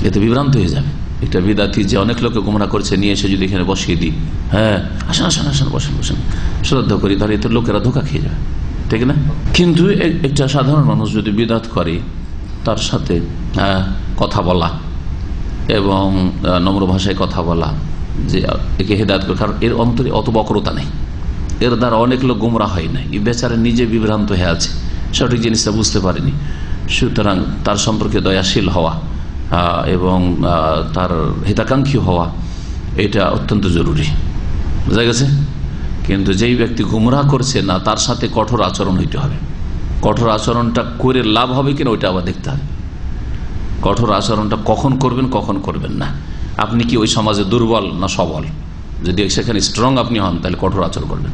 এতে বিভ্রান্ত হয়ে যাবে। এটা বিদাতি যে অনেক লোককে গুমরাহ করছে, নিয়ে এসে যদি এখানে বসিয়ে দিই, হ্যাঁ আসেন আসেন আসেন বসেন বসেন, শ্রদ্ধা করি, তাহলে এতে লোকেরা ধোঁকা খেয়ে যাবে, ঠিক না? কিন্তু একটা সাধারণ মানুষ যদি বিদাত করে, তার সাথে কথা বলা এবং নম্র ভাষায় কথা বলা, যে একে হেদায়েত করে, কারণ এর অন্তরে অত বক্রতা নেই, এর দ্বারা অনেক লোক গুমরাহ হয় না। এই বেচারা নিজে বিভ্রান্ত হয়ে আছে, সঠিক জিনিসটা বুঝতে পারেনি। সুতরাং তার সম্পর্কে দয়াশীল হওয়া এবং তার হিতাকাঙ্ক্ষী হওয়া, এটা অত্যন্ত জরুরি, বোঝা গেছে? কিন্তু যেই ব্যক্তি গুমরাহ করছে না, তার সাথে কঠোর আচরণ হইতে হবে। কঠোর আচরণটা করে লাভ হবে কিনা ওইটা আবার দেখতে হবে। কঠোর আচরণটা কখন করবেন, কখন করবেন না। আপনি কি ওই সমাজে দুর্বল না সবল? যদি সেখানে স্ট্রং আপনি হন, তাহলে কঠোর আচরণ করবেন।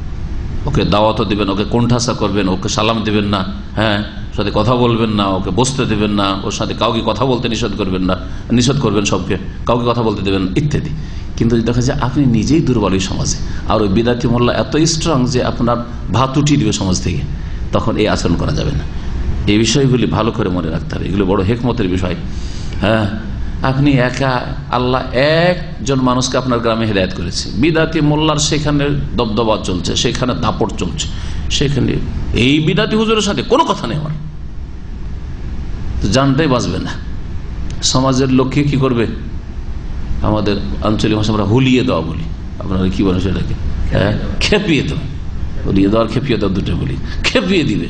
ওকে দাওয়াতও দেবেন, ওকে কোণঠাসা করবেন, ওকে সালাম দেবেন না, হ্যাঁ সাথে কথা বলবেন না, ওকে বসতে দেবেন না, ওর সাথে কাউকে কথা বলতে নিষেধ করবেন না, নিষেধ করবেন সবকে, কাউকে কথা বলতে দেবেন ইত্যাদি। কিন্তু দেখা যায় আপনি নিজেই দুর্বল ওই সমাজে, আর ওই বিদাতি মোল্লা এত স্ট্রং যে আপনার ভাত উঠিয়ে দিবে সমাজ থেকে, তখন এই আচরণ করা যাবে না। এই বিষয়গুলি ভালো করে মনে রাখতে হবে, এগুলো বড় হেকমতের বিষয়। হ্যাঁ, আপনি একা, আল্লাহ একজন মানুষকে আপনার গ্রামে হেদায়েত করেছে, বিদাতি মোল্লার সেখানে দবদবা চলছে, সেখানে দাপট চলছে, সেখানে এই বিদাতি হুজুরের সাথে কোনো কথা নেই, আমার জানটাই বাঁচবে না। সমাজের লোককে কি করবে, আমাদের আঞ্চলিক ভাষা আমরা হুলিয়ে দেওয়া বলি, আপনারা কি বলেন সেটাকে, হ্যাঁ খেপিয়ে দেওয়া, হুলিয়ে দেওয়ার খেপিয়ে দেওয়া দুটো বলি, খেপিয়ে দিবে,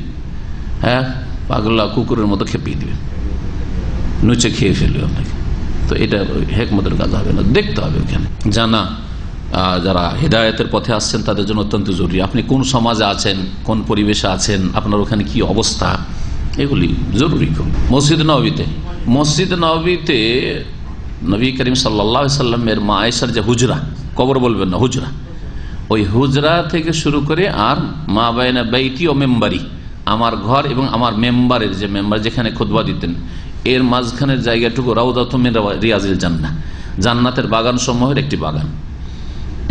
হ্যাঁ পাগলা কুকুরের মতো খেপিয়ে দিবে, নুচে খেয়ে ফেলবে আপনাকে। তো এটা হেকমতের কাজ হবে না, দেখতে হবে ওখানে জানা। যারা হেদায়েতের পথে আসছেন তাদের জন্য অত্যন্ত জরুরি, আপনি কোন সমাজে আছেন, কোন পরিবেশে আছেন, আপনার ওখানে কি অবস্থা, এগুলি জরুরি। মসজিদ নববীতে নবী করিম সাল্লাল্লাহু আলাইহি সাল্লামের মা আয়েশার যে হুজরা, কবর বলবেন না, হুজরা, ওই হুজরা থেকে শুরু করে আর মা বাইনা বাইতি ও মেম্বারি, আমার ঘর এবং আমার মেম্বারের যে মেম্বার যেখানে খুতবা দিতেন, এর মাঝখানের জায়গাটুকু রাউদাতুম মিন রিয়াজিল জান্নাহ, জান্নাতের বাগান সমূহের একটি বাগান।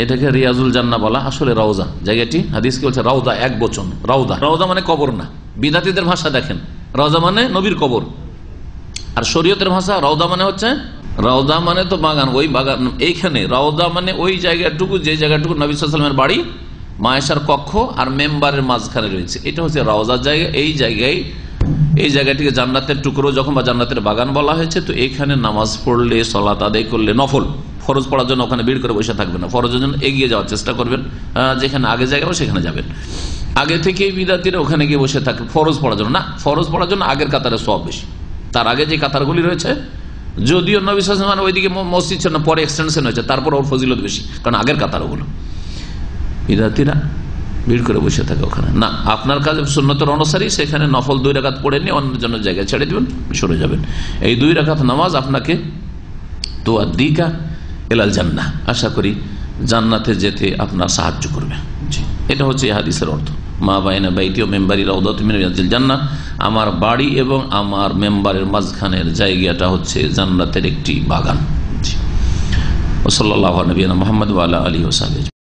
এটাকে রিয়াজুল জান্নাহ বলা, আসলে রওজা জায়গাটি। হাদিস কি বলছে, রাউদা এক বচন, রাউদা। রাউদা মানে কবর না, বিদাতীদের ভাষা দেখেন, রাউদা মানে নবীর কবর, আর শরীয়তের ভাষা রাউদা মানে হচ্ছে, রাউদা মানে তো বাগান, ওই বাগান। এইখানে রাউদা মানে ওই জায়গাটুকু, যে জায়গাটুকু নবী সাল্লাল্লাহু আলাইহি ওয়াসাল্লামের বাড়ি, মা আয়েশার কক্ষ আর মেম্বারের মাঝখানে রয়েছে, এটা হচ্ছে রাউজার জায়গা। এই জায়গাটিকে জান্নাতের টুকরো যখন বা জান্নাতের বাগান বলা হয়েছে। তো এখানে নামাজ পড়লে, সালাত আদায় করলে, নফল ফরজ পড়ার জন্য ওখানে ভিড় করে বসে থাকবেন না, ফরজের জন্য এগিয়ে যাওয়ার চেষ্টা করবেন, যেখানে আগে জায়গা সেখানে যাবেন। আগে থেকে বিদাতিরা ওখানে গিয়ে বসে থাকে ফরজ পড়ার জন্য না, ফরজ পড়ার জন্য আগের কাতারে সওয়াব বেশি, তার আগে যে কাতারগুলি রয়েছে, যদিও নবী সাল্লাল্লাহু আলাইহি ওয়াসাল্লাম ওইদিকে মসজিদ ছিল না, পরে এক্সটেনশন হয়েছে, তারপর ওর ফজিলত বেশি, কারণ আগের কাতারগুলো। বিদাতিরা ভিড় করে বসে থাকে ওখানে না, আপনার কাছে সুন্নতের অনুসারী সেখানে নফল 2 রাকাত পড়ে নিয়ে অন্য জন্য জায়গায় ছেড়ে দিবেন, সরে যাবেন। এই 2 রাকাত নামাজ আপনাকে তুআদ্দিকা ইলাল জান্নাহ, আশা করি জান্নাতে যেতে আপনার সাহায্য করবে। এটা হচ্ছে এই হাদিসের অর্থ, মা বাইনা বাইতি ও মেম্বারি রাউদাতুম মিন রিয়াজিল জান্নাহ, আমার বাড়ি এবং আমার মেম্বারের মাঝখানের জায়গাটা হচ্ছে জান্নাতের একটি বাগান। ওয়া সাল্লাল্লাহু আলা নবিয়িনা মুহাম্মদ ওয়া আলা আলিহি ওয়া সাহবিহি।